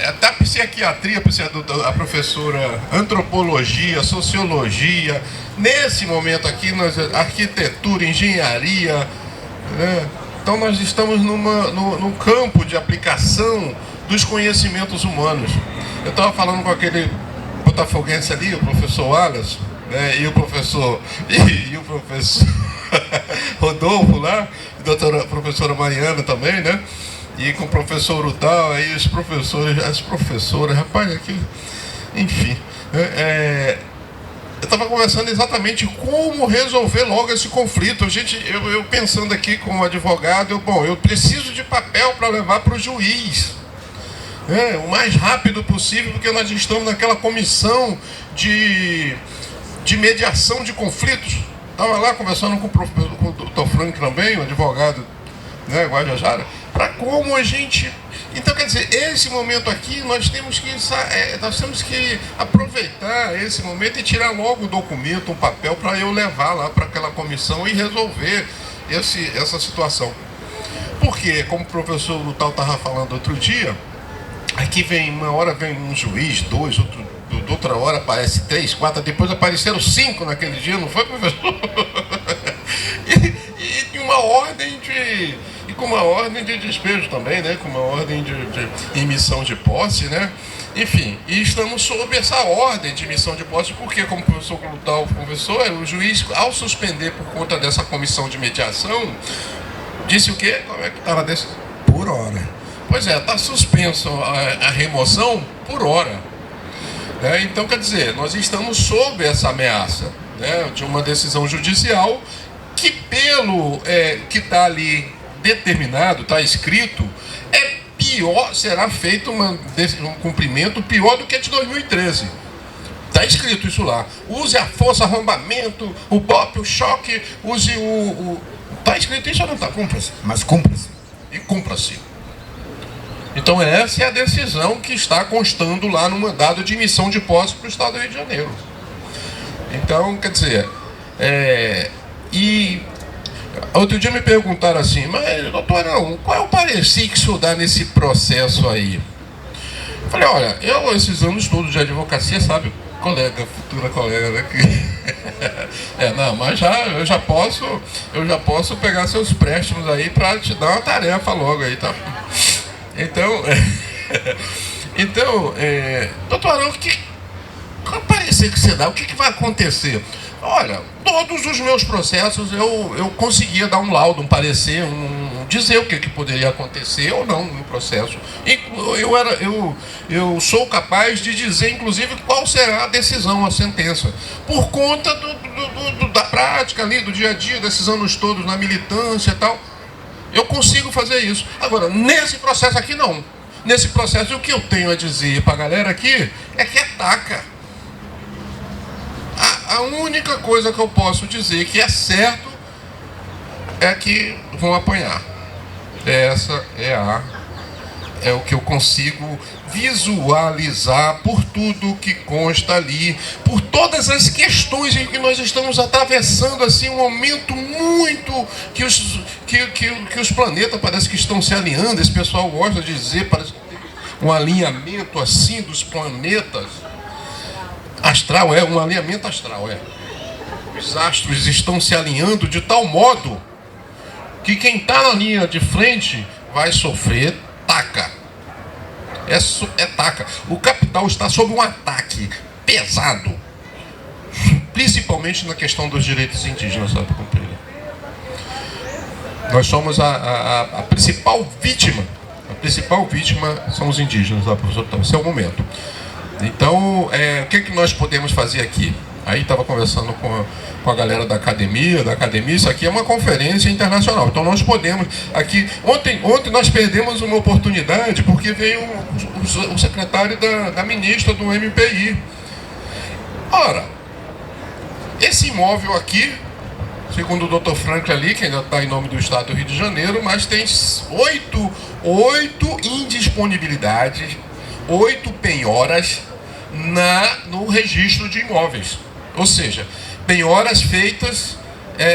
até a psiquiatria, a professora, antropologia, sociologia, nesse momento aqui, arquitetura, engenharia, né? Então nós estamos num campo de aplicação dos conhecimentos humanos. Eu estava falando com aquele botafoguense ali, o professor Wallace, né? e o professor Rodolfo lá, a professora Mariana também, né? E com o professor Udal, aí as professoras, rapaz, aqui, enfim. Eu estava conversando exatamente como resolver logo esse conflito. Eu pensando aqui como advogado, eu preciso de papel para levar para o juiz, o mais rápido possível, porque nós estamos naquela comissão de mediação de conflitos. Estava lá conversando com o Dr. Frank também, o advogado, né, Guajajara, para como a gente... Então, quer dizer, esse momento aqui, nós temos que aproveitar esse momento e tirar logo o documento, um papel, para eu levar lá para aquela comissão e resolver essa situação. Porque, como o professor Lutal estava falando outro dia, aqui uma hora vem um juiz, dois, outra hora aparece 3, 4, depois apareceram 5 naquele dia, não foi, professor? e uma ordem com uma ordem de despejo também, né? Com uma ordem de emissão de posse, né? Enfim, e estamos sob essa ordem de emissão de posse, porque, como o professor Glutal conversou, o juiz, ao suspender por conta dessa comissão de mediação, disse o quê? Como é que estava desse? Por hora. Pois é, está suspenso a remoção por hora. Né? Então, quer dizer, nós estamos sob essa ameaça, né, de uma decisão judicial que, pelo que está ali determinado, está escrito, será feito um cumprimento pior do que de 2013. Está escrito isso lá. Use a força, arrombamento, o golpe, o choque, use Está escrito isso ou não está? Cumpra-se. Mas cumpra-se. E cumpra-se. Então essa é a decisão que está constando lá no mandado de emissão de posse para o Estado do Rio de Janeiro. Então, quer dizer, e outro dia me perguntaram assim, mas doutor Arão, qual é o parecer que o senhor dá nesse processo aí? Eu falei, olha, esses anos todos de advocacia, sabe, futura colega, né? Não, mas eu já posso pegar seus préstimos aí para te dar uma tarefa logo aí, tá? Então, doutor Arão, qual o parecer que você dá? O que vai acontecer? Olha, todos os meus processos eu conseguia dar um laudo, um parecer, dizer o que poderia acontecer ou não no processo. E eu sou capaz de dizer, inclusive, qual será a decisão, a sentença. Por conta da prática ali, do dia a dia, desses anos todos na militância e tal. Eu consigo fazer isso. Agora, nesse processo aqui, não. Nesse processo, o que eu tenho a dizer para a galera aqui é que ataca. A única coisa que eu posso dizer que é certo é que vão apanhar. Essa é o que eu consigo visualizar por tudo que consta ali, por todas as questões em que nós estamos atravessando, assim, um momento muito que os planetas parece que estão se alinhando. Esse pessoal gosta de dizer, parece que tem um alinhamento assim dos planetas. Astral, um alinhamento astral, Os astros estão se alinhando de tal modo que quem está na linha de frente vai sofrer taca. Taca. O capital está sob um ataque pesado. principalmente na questão dos direitos indígenas, sabe, companheiro? Nós somos a principal vítima. A principal vítima são os indígenas, tá, professor? Então, esse é o momento. Então, o que nós podemos fazer aqui? Aí estava conversando com a galera da academia, isso aqui é uma conferência internacional. Então nós podemos aqui... Ontem nós perdemos uma oportunidade porque veio o secretário da ministra do MPI. Ora, esse imóvel aqui, segundo o Dr. Franklin ali, que ainda está em nome do Estado do Rio de Janeiro, mas tem 8 indisponibilidades, 8 penhoras no registro de imóveis. Ou seja, penhoras feitas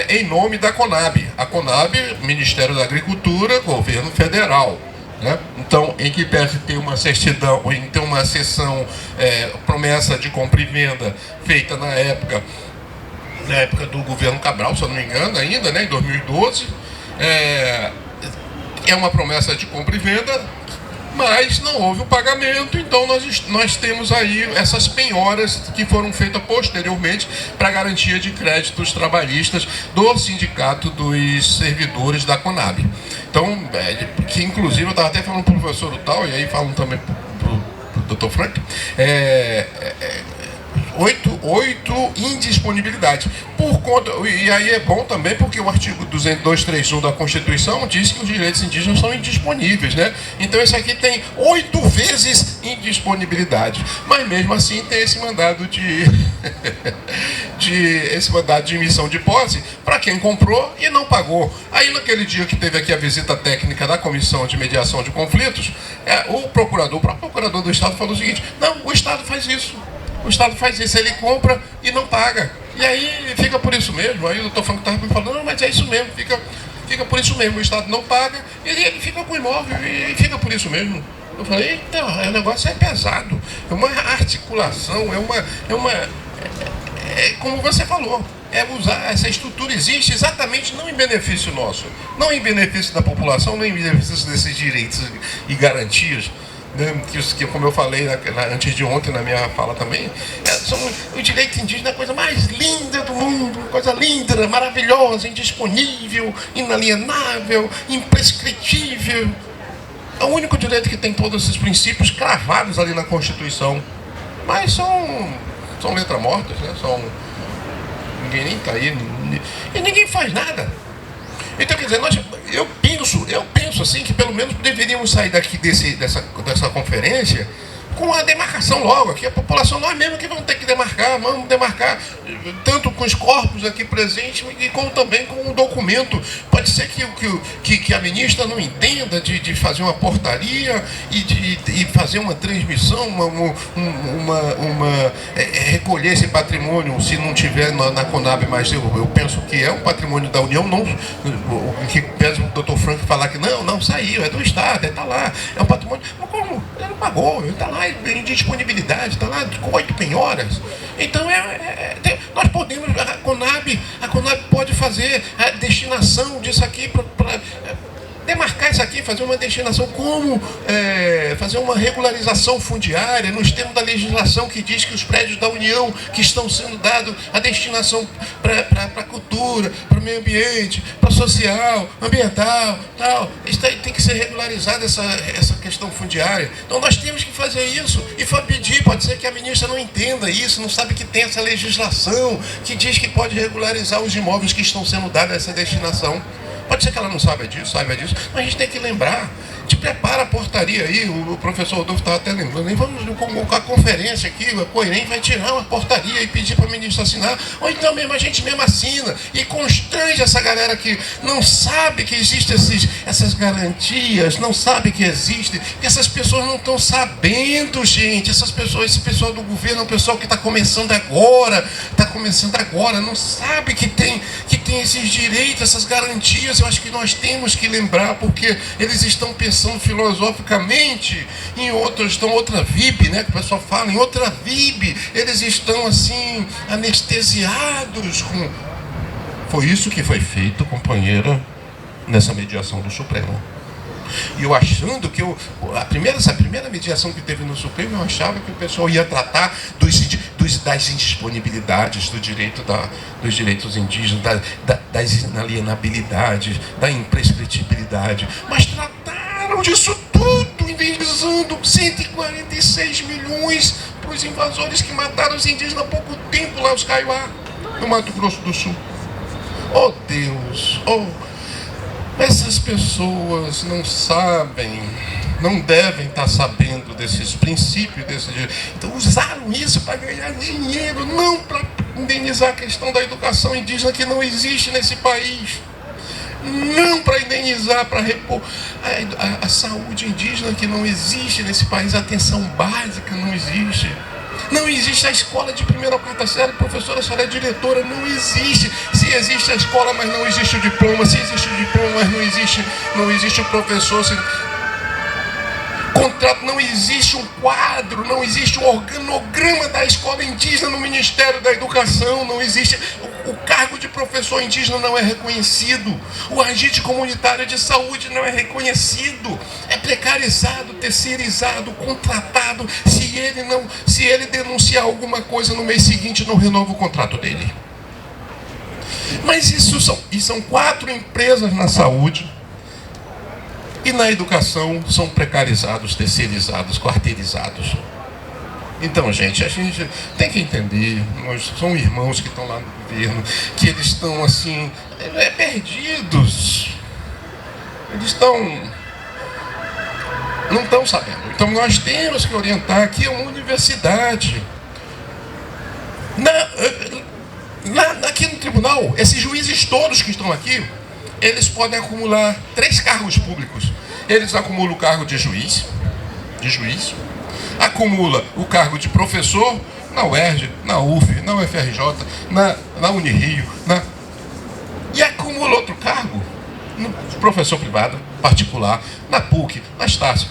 em nome da Conab. A Conab, Ministério da Agricultura, Governo Federal. Né? Então, em que pese ter uma certidão, ou então uma cessão, promessa de compra e venda feita na época do governo Cabral, se eu não me engano, ainda, né, em 2012, é uma promessa de compra e venda, mas não houve o pagamento, então nós temos aí essas penhoras que foram feitas posteriormente para garantia de créditos trabalhistas do Sindicato dos Servidores da Conab. Então, que inclusive eu estava até falando para o professor Utal, e aí falando também para o Dr. Frank, 8 indisponibilidades. Por conta, e aí é bom também porque o artigo 231 da Constituição diz que os direitos indígenas são indisponíveis, né? Então esse aqui tem 8 vezes indisponibilidade. Mas mesmo assim tem esse mandado esse mandado de emissão de posse para quem comprou e não pagou. Aí naquele dia que teve aqui a visita técnica da Comissão de Mediação de Conflitos, o próprio procurador do Estado falou o seguinte: não, o Estado faz isso. O Estado faz isso, ele compra e não paga. E aí fica por isso mesmo. Aí o doutor Franco estava me falando, não, mas é isso mesmo, fica por isso mesmo. O Estado não paga, ele fica com o imóvel e fica por isso mesmo. Eu falei, então, o negócio é pesado, é uma articulação, como você falou, usar essa estrutura existe exatamente não em benefício nosso, não em benefício da população, não em benefício desses direitos e garantias. Que como eu falei antes de ontem na minha fala também, o direito indígena é a coisa mais linda do mundo, coisa linda, maravilhosa, indisponível, inalienável, imprescritível. É o único direito que tem todos esses princípios cravados ali na Constituição. Mas são letra mortas, né? Ninguém nem está aí, e ninguém faz nada. Então, quer dizer, eu penso assim que pelo menos deveríamos sair daqui dessa conferência com a demarcação logo, aqui a população, nós mesmos que vamos ter que vamos demarcar tanto com os corpos aqui presentes e como também com o documento. Pode ser que a ministra não entenda de fazer uma portaria e fazer uma transmissão, recolher esse patrimônio, se não tiver na Conab, mas eu penso que é um patrimônio da União, não que pese o doutor Frank falar que não saiu, é do Estado, está lá, é um patrimônio. Mas como? Ele não pagou, ele está lá em disponibilidade, está lá com 8 penhoras. Então nós podemos, a Conab pode fazer a destinação disso aqui para demarcar isso aqui, fazer uma destinação como fazer uma regularização fundiária nos termos da legislação que diz que os prédios da União que estão sendo dados a destinação para a cultura, para o meio ambiente, para o social, ambiental, tal. Isso tem que ser regularizada essa questão fundiária. Então nós temos que fazer isso e pedir, pode ser que a ministra não entenda isso, não sabe que tem essa legislação que diz que pode regularizar os imóveis que estão sendo dados a essa destinação. Pode ser que ela não saiba disso, mas a gente tem que lembrar. Te prepara a portaria aí, o professor Rodolfo estava até lembrando, vamos convocar a conferência aqui, a Coirem vai tirar uma portaria e pedir para a ministra assinar, ou então mesmo a gente mesmo assina e constrange essa galera que não sabe que existem essas garantias, não sabe que existem, que essas pessoas não estão sabendo, gente, esse pessoal do governo é um pessoal que está começando agora, não sabe que tem esses direitos, essas garantias. Eu acho que nós temos que lembrar, porque eles estão pensando filosoficamente em outra VIP, né? Que o pessoal fala, em outra VIP. Eles estão assim, anestesiados com... Foi isso que foi feito, companheira, nessa mediação do Supremo. E eu achando que essa primeira mediação que teve no Supremo, eu achava que o pessoal ia tratar das indisponibilidades dos direitos indígenas, das inalienabilidades, da imprescritibilidade. Mas trataram disso tudo, indenizando 146 milhões para os invasores que mataram os indígenas há pouco tempo lá, os Kaiowá, no Mato Grosso do Sul. Oh Deus, essas pessoas não sabem, não devem estar sabendo desses princípios, desse direito. Então usaram isso para ganhar dinheiro, não para indenizar a questão da educação indígena que não existe nesse país. Não para indenizar, para repor a saúde indígena que não existe nesse país, a atenção básica não existe. Não existe a escola de 1ª a 4ª série, professora, a senhora é diretora, não existe. Se existe a escola, mas não existe o diploma. Se existe o diploma, mas não existe o professor. Contrato, não existe um quadro, não existe um organograma da escola indígena no Ministério da Educação, não existe. O cargo de professor indígena não é reconhecido, o agente comunitário de saúde não é reconhecido, é precarizado, terceirizado, contratado. Se ele denunciar alguma coisa no mês seguinte, não renova o contrato dele. Mas são 4 empresas na saúde. E na educação são precarizados, terceirizados, quarteirizados. Então, gente, a gente tem que entender, são irmãos que estão lá no governo, que eles estão assim, perdidos. Eles não estão sabendo. Então nós temos que orientar aqui uma universidade. Aqui no tribunal, esses juízes todos que estão aqui, eles podem acumular 3 cargos públicos. Eles acumulam o cargo de juiz, acumula o cargo de professor na UERJ, na UF, na UFRJ, na Unirio, e acumula outro cargo no professor privado, particular, na PUC, na Estácio,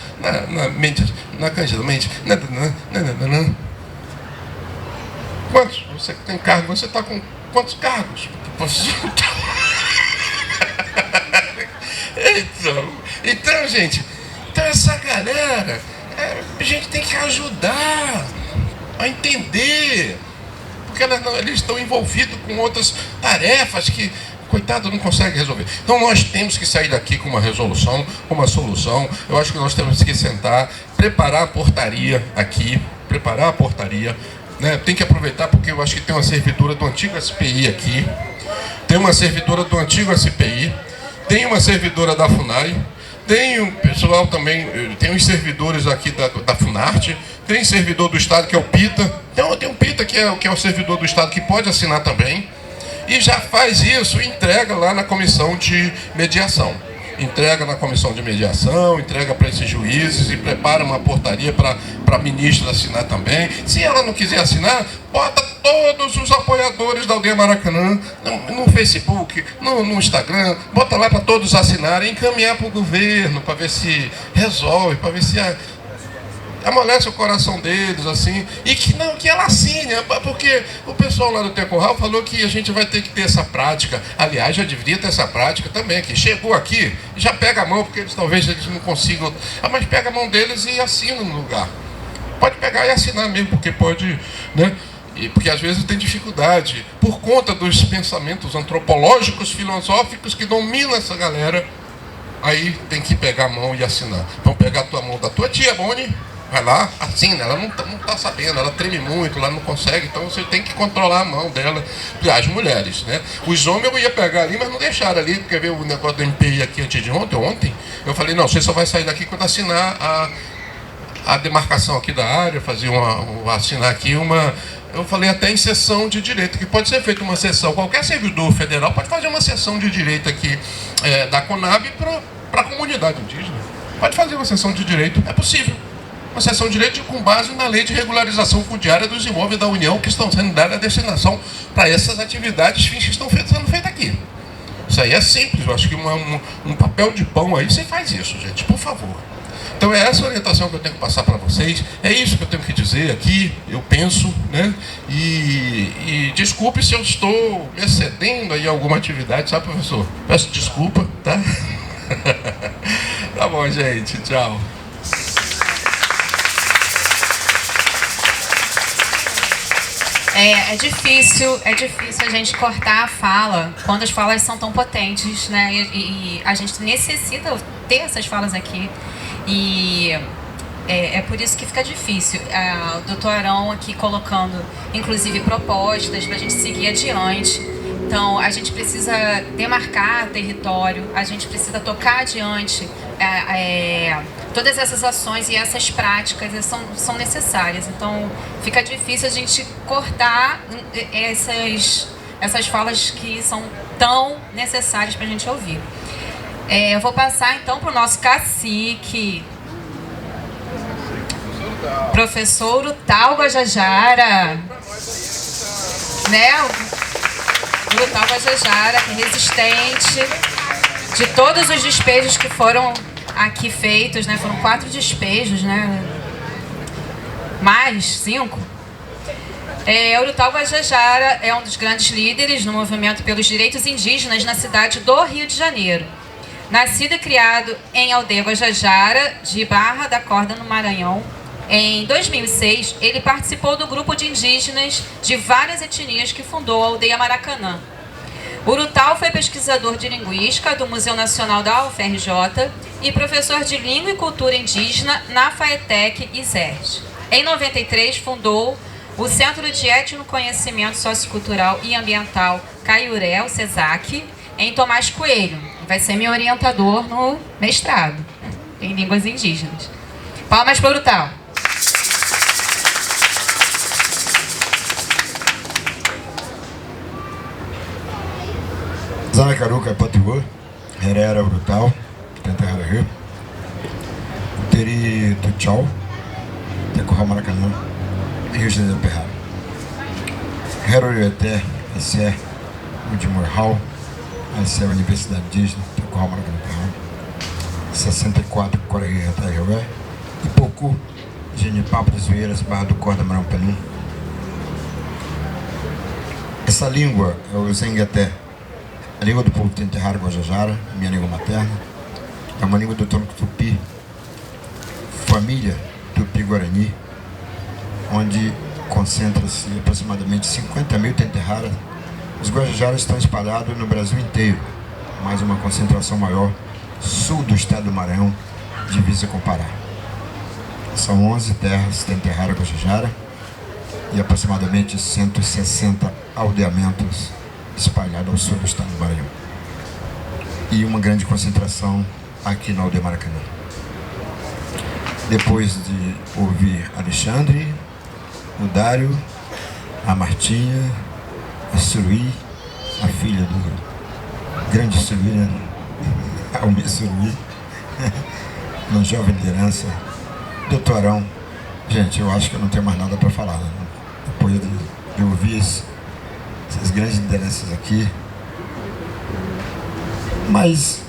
na Cândida Mendes, Quantos? Você tem cargo, você está com quantos cargos? Então, gente, essa galera, a gente tem que ajudar a entender, porque eles estão envolvidos com outras tarefas que, coitado, não consegue resolver. Então nós temos que sair daqui com uma resolução, com uma solução. Eu acho que nós temos que sentar, preparar a portaria aqui, né? Tem que aproveitar, porque eu acho que tem uma servidora do antigo SPI aqui, tem uma servidora do antigo SPI, tem uma servidora da FUNAI, tem um pessoal também, tem uns servidores aqui da FUNARTE, tem servidor do Estado que é o PITA, tem um PITA que é o servidor do Estado que pode assinar também, e já faz isso, entrega lá na comissão de mediação. Entrega na comissão de mediação, entrega para esses juízes e prepara uma portaria para a ministra assinar também. Se ela não quiser assinar, bota todos os apoiadores da Aldeia Maracanã no Facebook, no Instagram, bota lá para todos assinarem e encaminhar para o governo, para ver se resolve, para ver se amolece o coração deles, assim, e que ela assine, porque o pessoal lá do Tecorral falou que a gente vai ter que ter essa prática. Aliás, já deveria ter essa prática também, que chegou aqui, já pega a mão, porque talvez eles não consigam, mas pega a mão deles e assina no lugar. Pode pegar e assinar mesmo, porque pode, né? Porque às vezes tem dificuldade, por conta dos pensamentos antropológicos, filosóficos que dominam essa galera, aí tem que pegar a mão e assinar. Então pegar a tua mão da tua tia, Boni, vai lá, assina, ela não tá sabendo, ela treme muito, ela não consegue, então você tem que controlar a mão dela, as mulheres, né? Os homens eu ia pegar ali, mas não deixaram ali, porque veio o negócio do MPI aqui antes de ontem, eu falei, não, você só vai sair daqui quando assinar a demarcação aqui da área, assinar aqui eu falei até em sessão de direito, que pode ser feita uma sessão, qualquer servidor federal pode fazer uma sessão de direito aqui da CONAB para a comunidade indígena, pode fazer uma sessão de direito, é possível. Uma sessão de direito com base na lei de regularização fundiária dos imóveis da União que estão sendo dados a destinação para essas atividades fins que estão sendo feitas aqui. Isso aí é simples, eu acho que um papel de pão aí, você faz isso, gente, por favor. Então é essa orientação que eu tenho que passar para vocês, é isso que eu tenho que dizer aqui, eu penso, né? E desculpe se eu estou me excedendo aí em alguma atividade, sabe, professor? Peço desculpa, tá? Tá bom, gente. Tchau. É difícil a gente cortar a fala quando as falas são tão potentes, né? E a gente necessita ter essas falas aqui. E é por isso que fica difícil. O doutor Arão aqui colocando, inclusive, propostas para a gente seguir adiante. Então, a gente precisa demarcar território, a gente precisa tocar adiante. Todas essas ações e essas práticas são necessárias. Então, fica difícil a gente cortar essas falas que são tão necessárias para a gente ouvir. Eu vou passar, então, para o nosso cacique, professor Utal Guajajara, né? O Utal Guajajara, que é resistente de todos os despejos que foram aqui feitos, né? Foram 4 despejos, né? Mais 5. O Utal Guajajara é um dos grandes líderes no movimento pelos direitos indígenas na cidade do Rio de Janeiro. Nascido e criado em Aldeia Guajajara, de Barra da Corda, no Maranhão, em 2006, ele participou do grupo de indígenas de várias etnias que fundou a Aldeia Maracanã. Urutal foi pesquisador de linguística do Museu Nacional da UFRJ e professor de língua e cultura indígena na FAETEC e ZERJ. Em 93, fundou o Centro de Etnoconhecimento Sociocultural e Ambiental Caiuré, o CESAC, em Tomás Coelho. Vai ser meu orientador no mestrado em línguas indígenas. Palmas para o Urutal. Zanacaruca Patuô, Herera Urutal, Tentarra Rio, Teri Tuchau, Tecorral Maracanã, Rio de Janeiro Perrado. Herorioté, Assé, Udimorral, Assé Universidade Indígena, Tecorral Maracanã Perrado, 64, Correia Rio, Ipocu, Genipapo das Vieiras, Barra do Corda, Marão Penum. Essa língua é o Zengueté. A língua do povo Tenterrara Guajajara, minha língua materna, é uma língua do tronco tupi, família tupi-guarani, onde concentra-se aproximadamente 50 mil Tenterraras. Os Guajajaras estão espalhados no Brasil inteiro, mais uma concentração maior, sul do estado do Maranhão, divisa com o Pará. São 11 terras Tenterrara Guajajara e aproximadamente 160 aldeamentos espalhado ao sul do estado do Maranhão. E uma grande concentração aqui na Aldeia Maracanã. Depois de ouvir Alexandre, o Dário, a Martinha, a Suruí, a filha do grande Suruí, né? Almir Suruí, uma jovem liderança, doutor Arão. Gente, eu acho que eu não tenho mais nada para falar, né? Depois de ouvir essas grandes lideranças aqui. Mas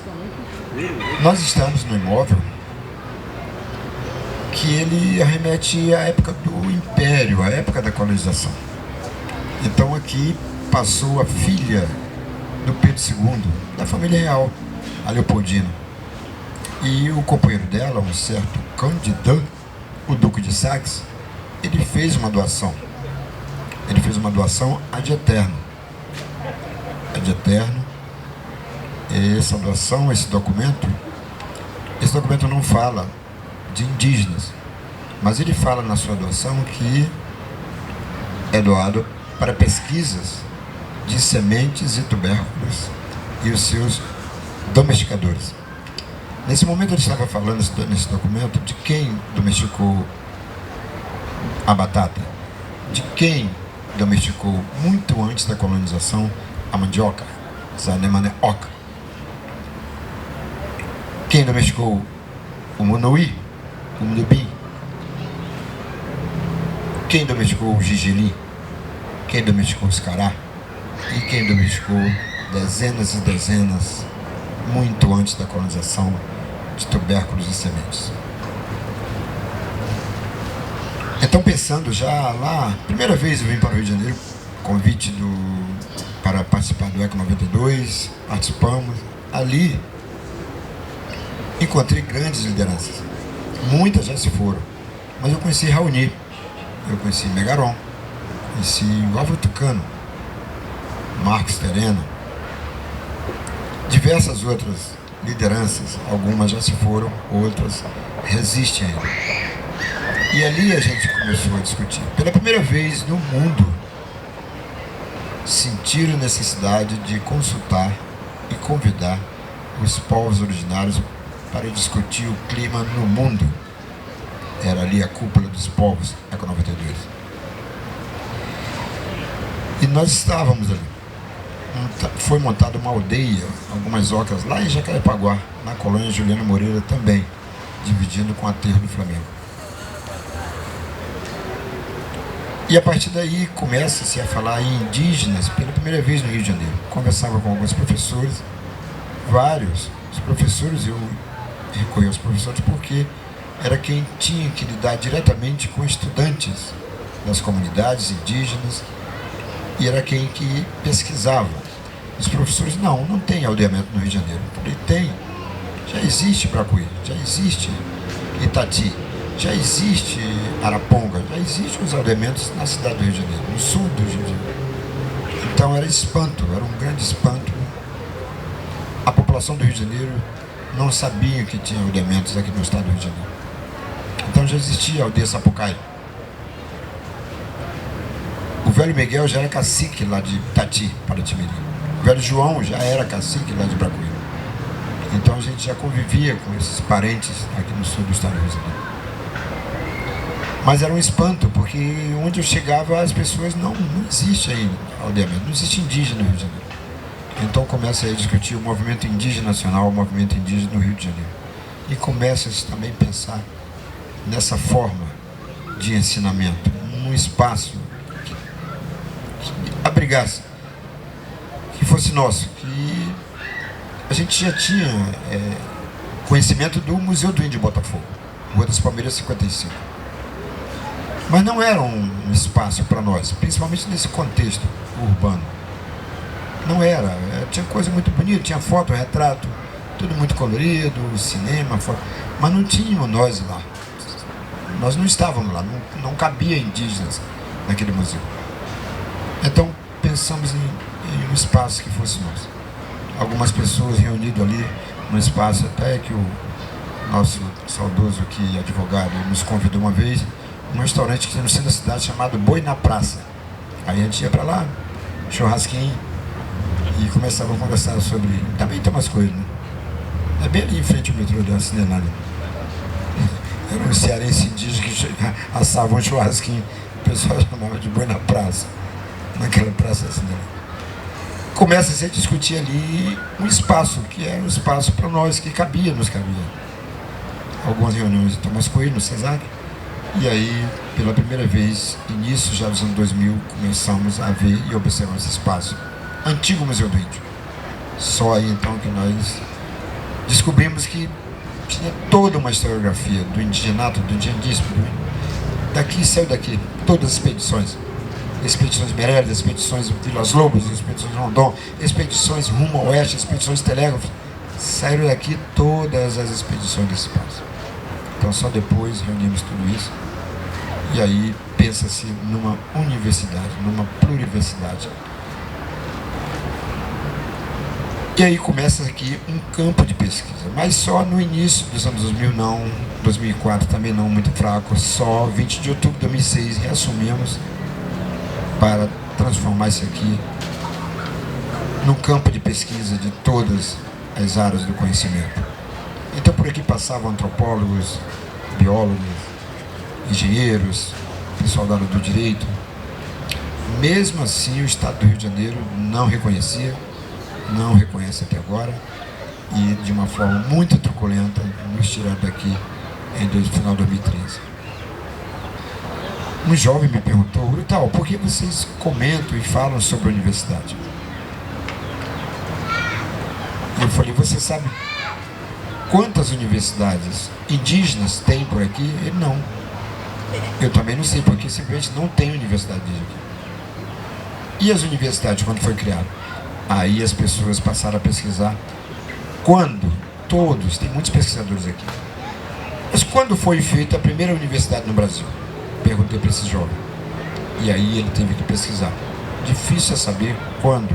nós estamos no imóvel que ele arremete à época do Império, à época da colonização. Então aqui passou a filha do Pedro II, da família real, a Leopoldina. E o companheiro dela, um certo Candidã, o Duque de Saxe, ele fez uma doação. Ele fez uma doação ad eterno. Ad eterno. E essa doação, esse documento não fala de indígenas, mas ele fala na sua doação que é doado para pesquisas de sementes e tubérculos e os seus domesticadores. Nesse momento ele estava falando nesse documento de quem domesticou a batata, de quem domesticou muito antes da colonização a mandioca, Zanemane Oca. Quem domesticou o Monoí, o Munubim? Quem domesticou o Gigilim? Quem domesticou os Cará? E quem domesticou dezenas e dezenas, muito antes da colonização, de tubérculos e sementes? Então, pensando já lá, primeira vez eu vim para o Rio de Janeiro, convite para participar do ECO 92, participamos. Ali encontrei grandes lideranças. Muitas já se foram. Mas eu conheci Raoni, eu conheci Megaron, conheci o Álvaro Tucano, Marcos Terena, diversas outras lideranças. Algumas já se foram, outras resistem ainda. E ali a gente começou a discutir. Pela primeira vez no mundo, sentiram necessidade de consultar e convidar os povos originários para discutir o clima no mundo. Era ali a cúpula dos povos, Eco 92. E nós estávamos ali. Foi montada uma aldeia, algumas ocas, lá em Jacarepaguá, na colônia Juliano Moreira também, dividindo com o aterro do Flamengo. E a partir daí começa-se a falar em indígenas pela primeira vez no Rio de Janeiro. Conversava com alguns professores, vários. Os professores, eu recorri aos professores porque era quem tinha que lidar diretamente com estudantes das comunidades indígenas e era quem que pesquisava. Os professores, não tem aldeamento no Rio de Janeiro. Eu falei, tem. Já existe Bracuí, já existe Itati, já existe Araponga, já existem os aldeamentos na cidade do Rio de Janeiro, no sul do Rio de Janeiro. Então era espanto, era um grande espanto. A população do Rio de Janeiro não sabia que tinha aldeamentos aqui no estado do Rio de Janeiro. Então já existia a aldeia Sapucaí. O velho Miguel já era cacique lá de Itati, Paraty-Mirim. O velho João já era cacique lá de Bracuí. Então a gente já convivia com esses parentes aqui no sul do estado do Rio de Janeiro. Mas era um espanto, porque onde eu chegava as pessoas não existe aí aldeamento, não existe indígena no Rio de Janeiro. Então começa a discutir o movimento indígena nacional, o movimento indígena no Rio de Janeiro. E começa-se também a pensar nessa forma de ensinamento, num espaço que abrigasse, que fosse nosso, que a gente já tinha conhecimento do Museu do Índio Botafogo, Rua das Palmeiras 55. Mas não era um espaço para nós, principalmente nesse contexto urbano. Não era, tinha coisa muito bonita, tinha foto, retrato, tudo muito colorido, cinema, foto, mas não tínhamos nós lá. Nós não estávamos lá, não cabia indígenas naquele museu. Então pensamos em um espaço que fosse nosso. Algumas pessoas reunidas ali no espaço, até que o nosso saudoso aqui, advogado, nos convidou uma vez, um restaurante que tem no centro da cidade chamado Boi na Praça. Aí a gente ia para lá, churrasquinho, e começava a conversar sobre... Também tem umas coisas, né? É bem ali em frente ao metrô da Cinelândia. Era um cearense indígena que assava um churrasquinho, o pessoal chamava de Boi na Praça, naquela praça assim, né? Começa -se a discutir ali um espaço, que era um espaço para nós, que nos cabia. Algumas reuniões de Tomás Coelho, no CESAC, e aí, pela primeira vez, início já dos anos 2000, começamos a ver e observar esse espaço. Antigo Museu do Índio. Só aí então que nós descobrimos que tinha toda uma historiografia do indigenato, do indianismo, daqui saiu daqui, todas as expedições. Expedições Meirelles, expedições Vilas Lobos, expedições Rondon, expedições rumo ao oeste, expedições telégrafos. Saíram daqui todas as expedições desse espaço. Então só depois reunimos tudo isso. E aí pensa-se numa universidade, numa pluriversidade. E aí começa aqui um campo de pesquisa, mas só no início dos anos 2000 não, 2004 também não, muito fraco, só 20 de outubro de 2006 reassumimos para transformar isso aqui num campo de pesquisa de todas as áreas do conhecimento. Então por aqui passavam antropólogos, biólogos, engenheiros, pessoal da área do direito. Mesmo assim o Estado do Rio de Janeiro não reconhecia, não reconhece até agora, e de uma forma muito truculenta nos tiraram daqui no final de 2013. Um jovem me perguntou: Urutau, por que vocês comentam e falam sobre a universidade? Eu falei: você sabe quantas universidades indígenas tem por aqui? Ele: não. Eu também não sei, porque simplesmente não tem universidade indígena aqui. E as universidades, quando foi criado? Aí as pessoas passaram a pesquisar quando todos, tem muitos pesquisadores aqui. Mas quando foi feita a primeira universidade no Brasil? Perguntei para esse jovem. E aí ele teve que pesquisar. Difícil é saber quando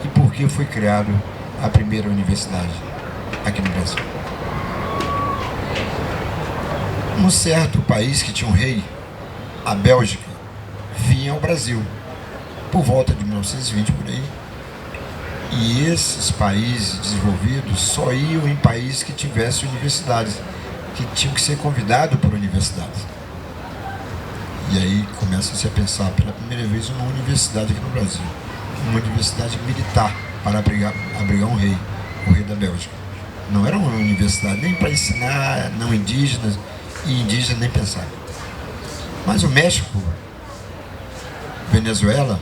e por que foi criada a primeira universidade aqui no Brasil. Num certo país que tinha um rei, a Bélgica, vinha ao Brasil, por volta de 1920 por aí. E esses países desenvolvidos só iam em países que tivessem universidades, que tinham que ser convidados por universidades. E aí começa-se a pensar pela primeira vez uma universidade aqui no Brasil, uma universidade militar para abrigar um rei, o rei da Bélgica. Não era uma universidade nem para ensinar não indígenas, e indígenas nem pensar. Mas o México, Venezuela,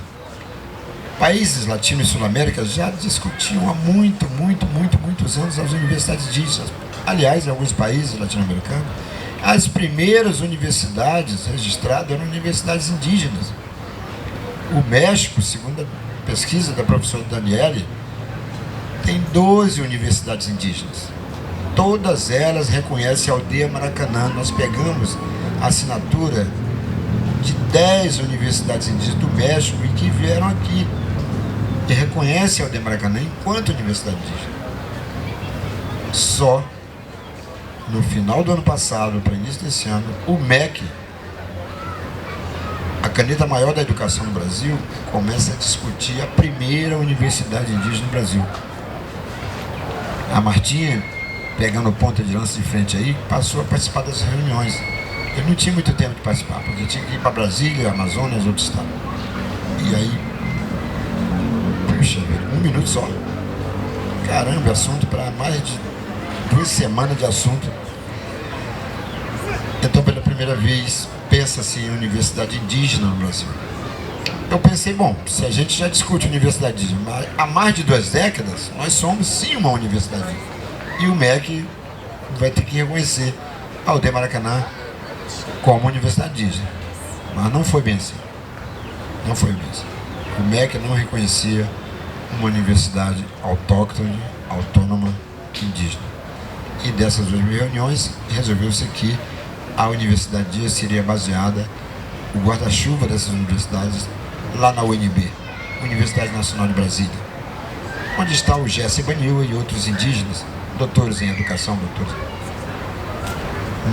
países latinos e sul-américa já discutiam há muitos anos as universidades indígenas. Aliás, em alguns países latino-americanos, as primeiras universidades registradas eram universidades indígenas. O México, segundo a pesquisa da professora Daniele, tem 12 universidades indígenas. Todas elas reconhecem a aldeia Maracanã. Nós pegamos a assinatura de 10 universidades indígenas do México e que vieram aqui e reconhecem a aldeia Maracanã enquanto universidade indígena. Só no final do ano passado, para início desse ano, o MEC, a caneta maior da educação no Brasil, começa a discutir a primeira universidade indígena no Brasil. A Martinha, pegando ponta de lança de frente aí, passou a participar das reuniões. Eu não tinha muito tempo de participar, porque tinha que ir para Brasília, Amazonas, outros estados. E aí, puxa, um minuto só. Caramba, assunto para mais de 2 semanas de assunto. Então, pela primeira vez, pensa-se em universidade indígena no Brasil. Eu pensei, bom, se a gente já discute universidade indígena há mais de 2 décadas, nós somos sim uma universidade indígena. E o MEC vai ter que reconhecer a aldeia Maracanã como universidade indígena. Mas não foi bem assim. Não foi bem assim. O MEC não reconhecia uma universidade autóctone, autônoma, indígena. E dessas 2 reuniões, resolveu-se que a universidade indígena seria baseada, o guarda-chuva dessas universidades, lá na UNB, Universidade Nacional de Brasília, onde está o Jesse Baniwa e outros indígenas, doutores em educação, doutores.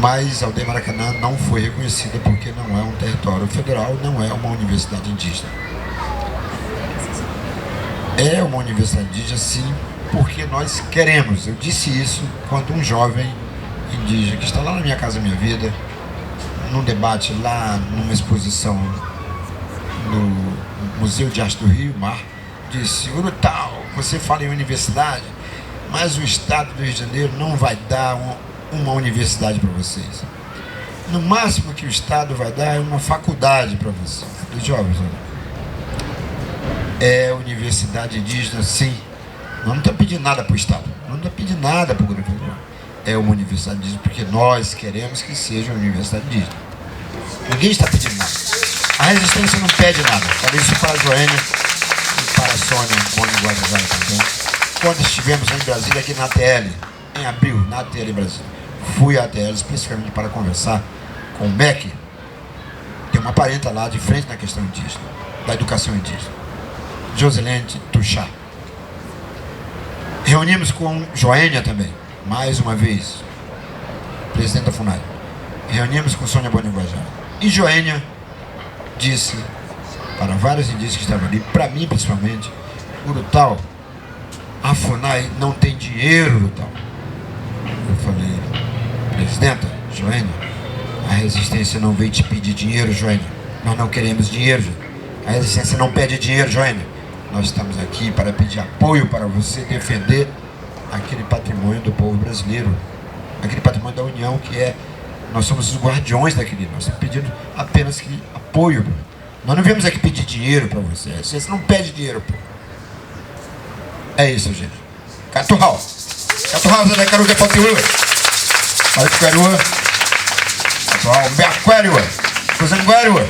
Mas a aldeia Maracanã não foi reconhecida porque não é um território federal, não é uma universidade indígena. É uma universidade indígena, sim, porque nós queremos. Eu disse isso quando um jovem indígena, que está lá na Minha Casa Minha Vida, num debate lá, numa exposição no Museu de Arte do Rio Mar, disse: Urutau, você fala em universidade, mas o Estado do Rio de Janeiro não vai dar uma universidade para vocês. No máximo que o Estado vai dar é uma faculdade para vocês. Dos jovens, olha. É universidade indígena, sim. Nós não estamos pedindo nada para o Estado, não estamos pedindo nada para o governo federal. É uma universidade indígena porque nós queremos que seja uma universidade indígena. Ninguém está pedindo nada. A resistência não pede nada. Falei isso para a Joênia e para a Sônia, Antônio Guadalajara também. Quando estivemos em Brasília, aqui na ATL, em abril, na ATL Brasília, fui à ATL especificamente para conversar com o MEC. Tem uma parenta lá de frente na questão indígena, da educação indígena, Joselene Tuxá. Reunimos com Joênia também, mais uma vez, presidente da FUNAI. Reunimos com Sônia Boniguajara. E Joênia disse para vários indígenas que estavam ali, para mim principalmente, Urutau, a FUNAI não tem dinheiro, Urutau. Eu falei: presidenta, Joênia, a resistência não veio te pedir dinheiro, Joênia. Nós não queremos dinheiro, Joênia. A resistência não pede dinheiro, Joênia. Nós estamos aqui para pedir apoio para você defender aquele patrimônio do povo brasileiro, aquele patrimônio da União que é... Nós somos os guardiões daquele. Nós estamos pedindo apenas que apoio. Nós não viemos aqui pedir dinheiro para você. Você não pede dinheiro, pô. É isso, gente. Catural. Catural, Zé da Caruga, Potiúa. Olha que Caruga. Catural, Beaquérua. Cozanguérua.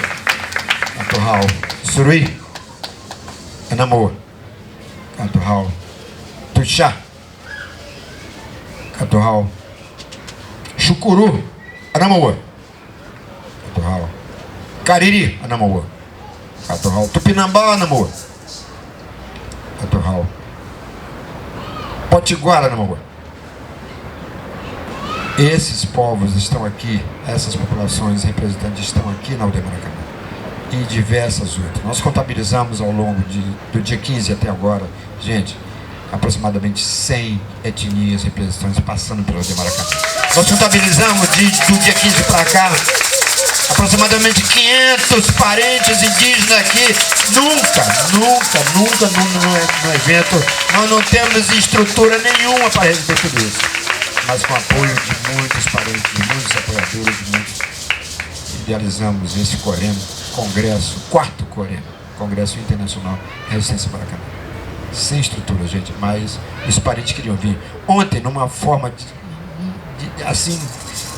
Catural, Surui. Anamoa. Catural, Tuxá. Caturral. Chucuru, Anamoa. Caturral. Cariri, Anamoa. Caturral. Tupinambá, Anamoa. Caturral. Potiguara, Anamoa. Esses povos estão aqui, essas populações representantes estão aqui na aldeia Maracanã e diversas outras. Nós contabilizamos ao longo do dia 15 até agora, gente, aproximadamente 100 etnias representantes passando pela aldeia Maracanã. Nós contabilizamos do dia 15 para cá aproximadamente 500 parentes indígenas aqui. Nunca no evento nós não temos estrutura nenhuma para receber tudo isso. Mas com apoio de muitos parentes, de muitos apoiadores, de muitos, idealizamos esse congresso, quarto Corema, Congresso Internacional Resistência Maracanã. Sem estrutura, gente, mas os parentes queriam vir. Ontem, numa forma assim,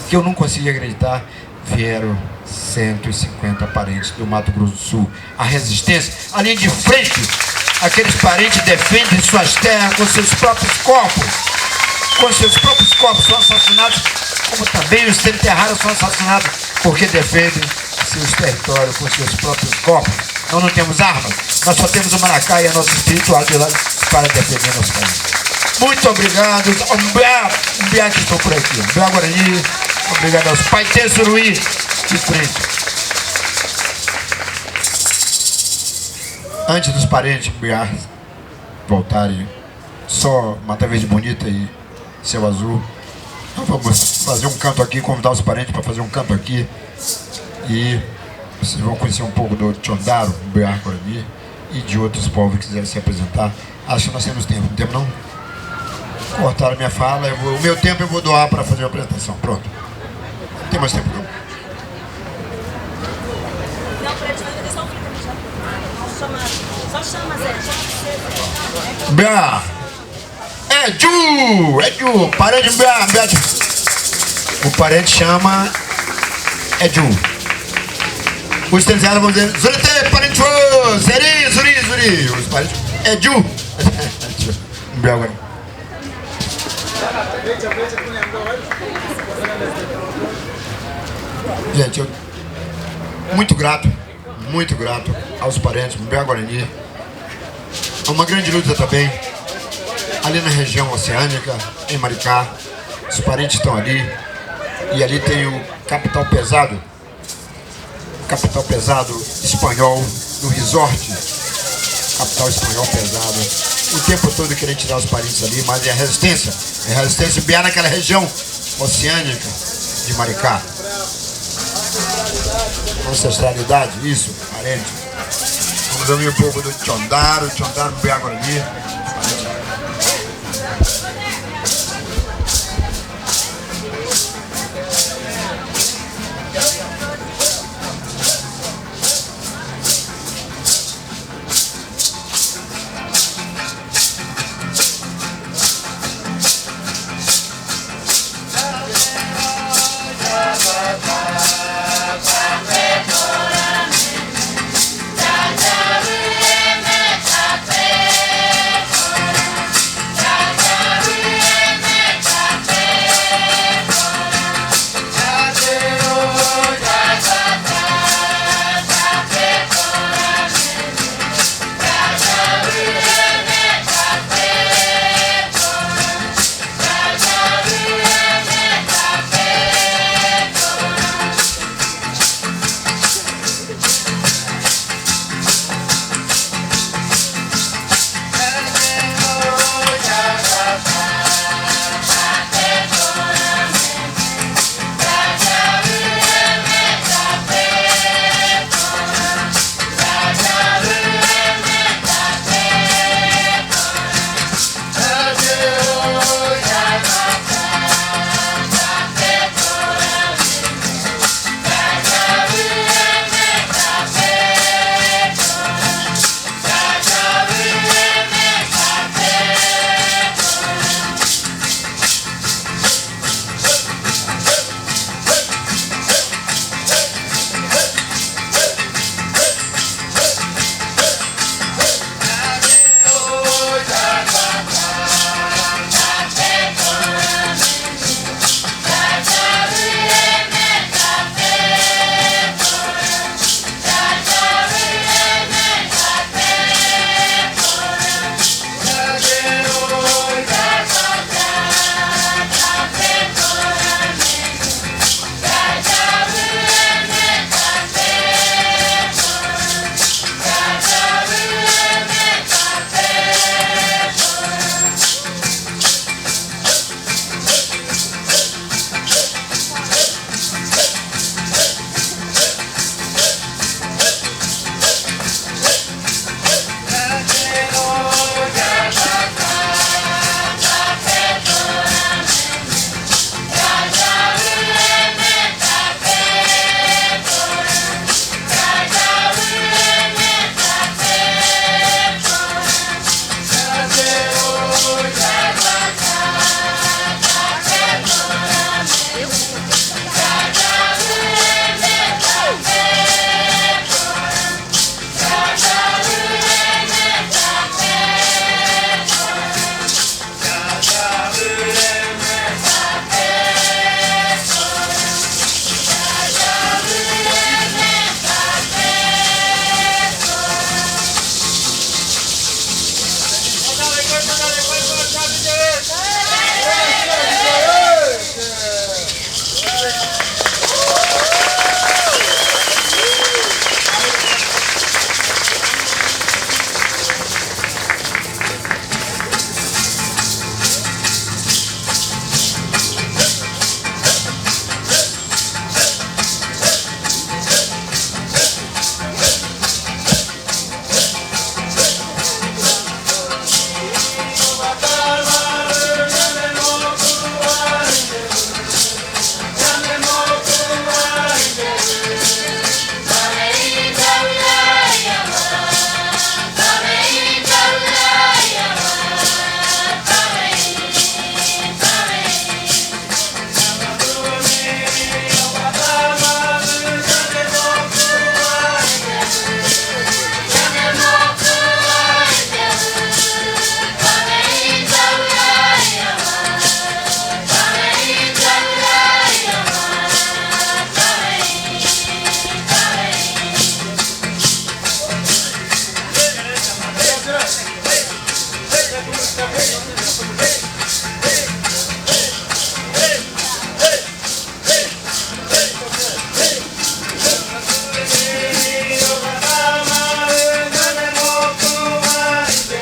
que eu não conseguia acreditar, vieram 150 parentes do Mato Grosso do Sul. A resistência, além de frente, aqueles parentes defendem suas terras com seus próprios corpos. Com seus próprios corpos são assassinados, como também os enterrados são assassinados, porque defendem seus territórios com seus próprios corpos. Nós não temos armas, nós só temos o Maracá e a nossa espiritualidade para defender nosso país. Muito obrigado ao Mbiá que estão por aqui, Mbiá Guarani, obrigado aos Paitê Suruí de frente. Antes dos parentes Mbiá voltarem, só Mata Verde Bonita e Céu Azul, nós vamos fazer um canto aqui, convidar os parentes para fazer um canto aqui, e vocês vão conhecer um pouco do Tchondaro, do Mbiá Guarani e de outros povos que quiserem se apresentar. Acho que nós temos tempo, não temos não? Cortaram minha fala, o meu tempo eu vou doar para fazer a apresentação, pronto. Não tem mais tempo não? Não, para eles fazer só um clipe já. Só chama, Zé. Mbiá! É Ju, parente Mbiá, o parente chama Ju. Os terceiros vão dizer Zurete, parente, Zeri, Zuri. Os parentes Ju. Mbiá agora. Gente, eu muito grato aos parentes Mbiá Guarani. É uma grande luta também ali na região oceânica, em Maricá. Os parentes estão ali, e ali tem o capital pesado espanhol, no resort, capital espanhol pesado, o tempo todo querendo tirar os parentes ali, mas é a resistência Mbiá naquela região oceânica de Maricá. Ancestralidade, isso, parente. Vamos ouvir um pouco do Tchondaro Mbiá Guarani.